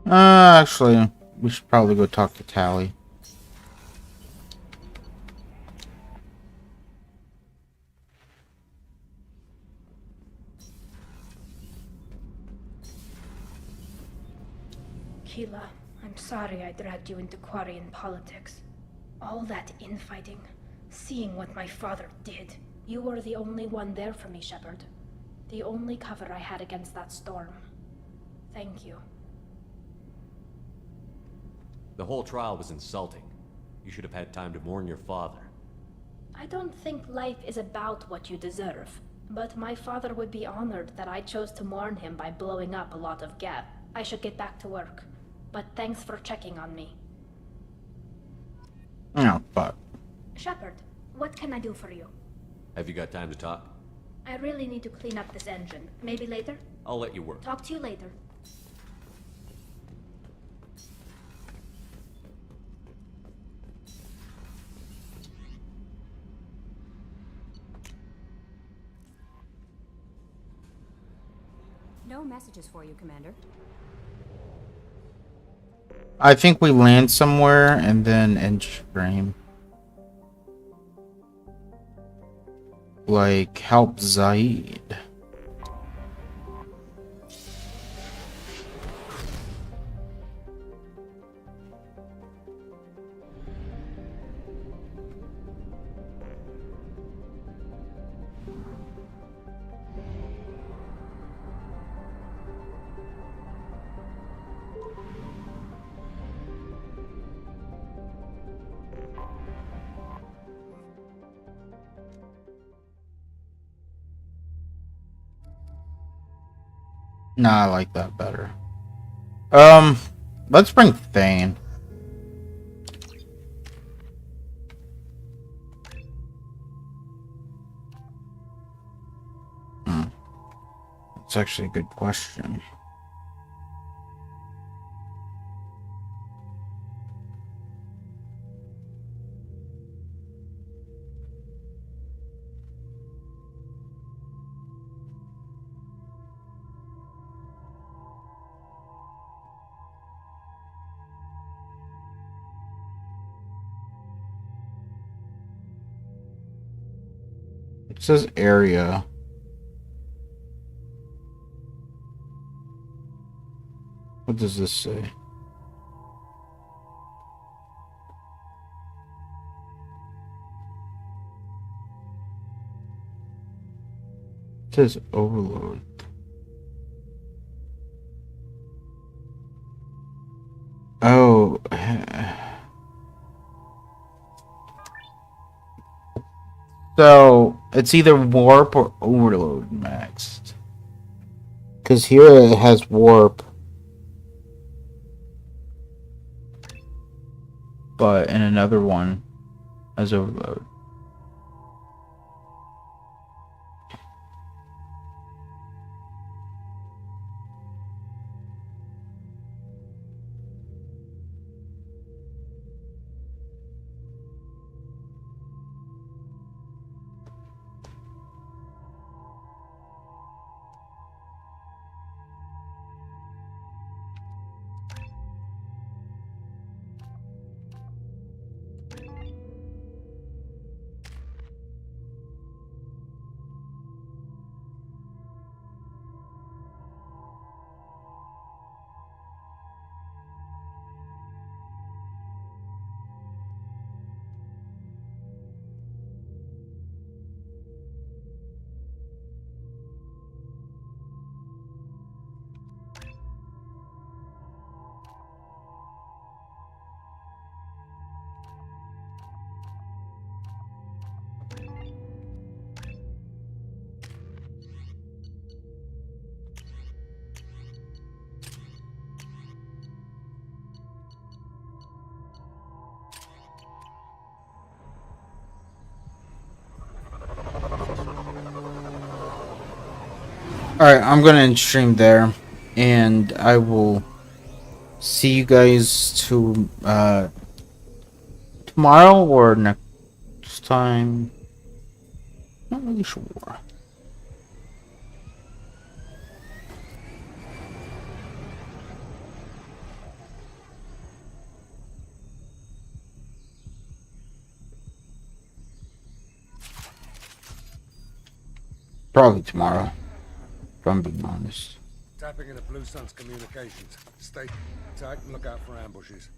Actually, we should probably go talk to Tali. Keela, I'm sorry I dragged you into Quarian politics. All that infighting, seeing what my father did. You were the only one there for me, Shepard. The only cover I had against that storm. Thank you. The whole trial was insulting. You should have had time to mourn your father. I don't think life is about what you deserve, but my father would be honored that I chose to mourn him by blowing up a lot of gas. I should get back to work, but thanks for checking on me. Oh, fuck. Shepard, what can I do for you? Have you got time to talk? I really need to clean up this engine. Maybe later? I'll let you work. Talk to you later. No messages for you, Commander. I think we land somewhere and then end stream. Like, help Zaid. Nah, I like that better. Let's bring Thane. That's actually a good question. It says area. What does this say? It says overload. Oh. So, it's either warp or overload maxed. Because here it has warp. But in another one has overload. Alright, I'm gonna end stream there, and I will see you guys tomorrow or next time. Not really sure. Probably tomorrow, if I'm being honest. Tapping into Blue Sun's communications. Stay tight and look out for ambushes.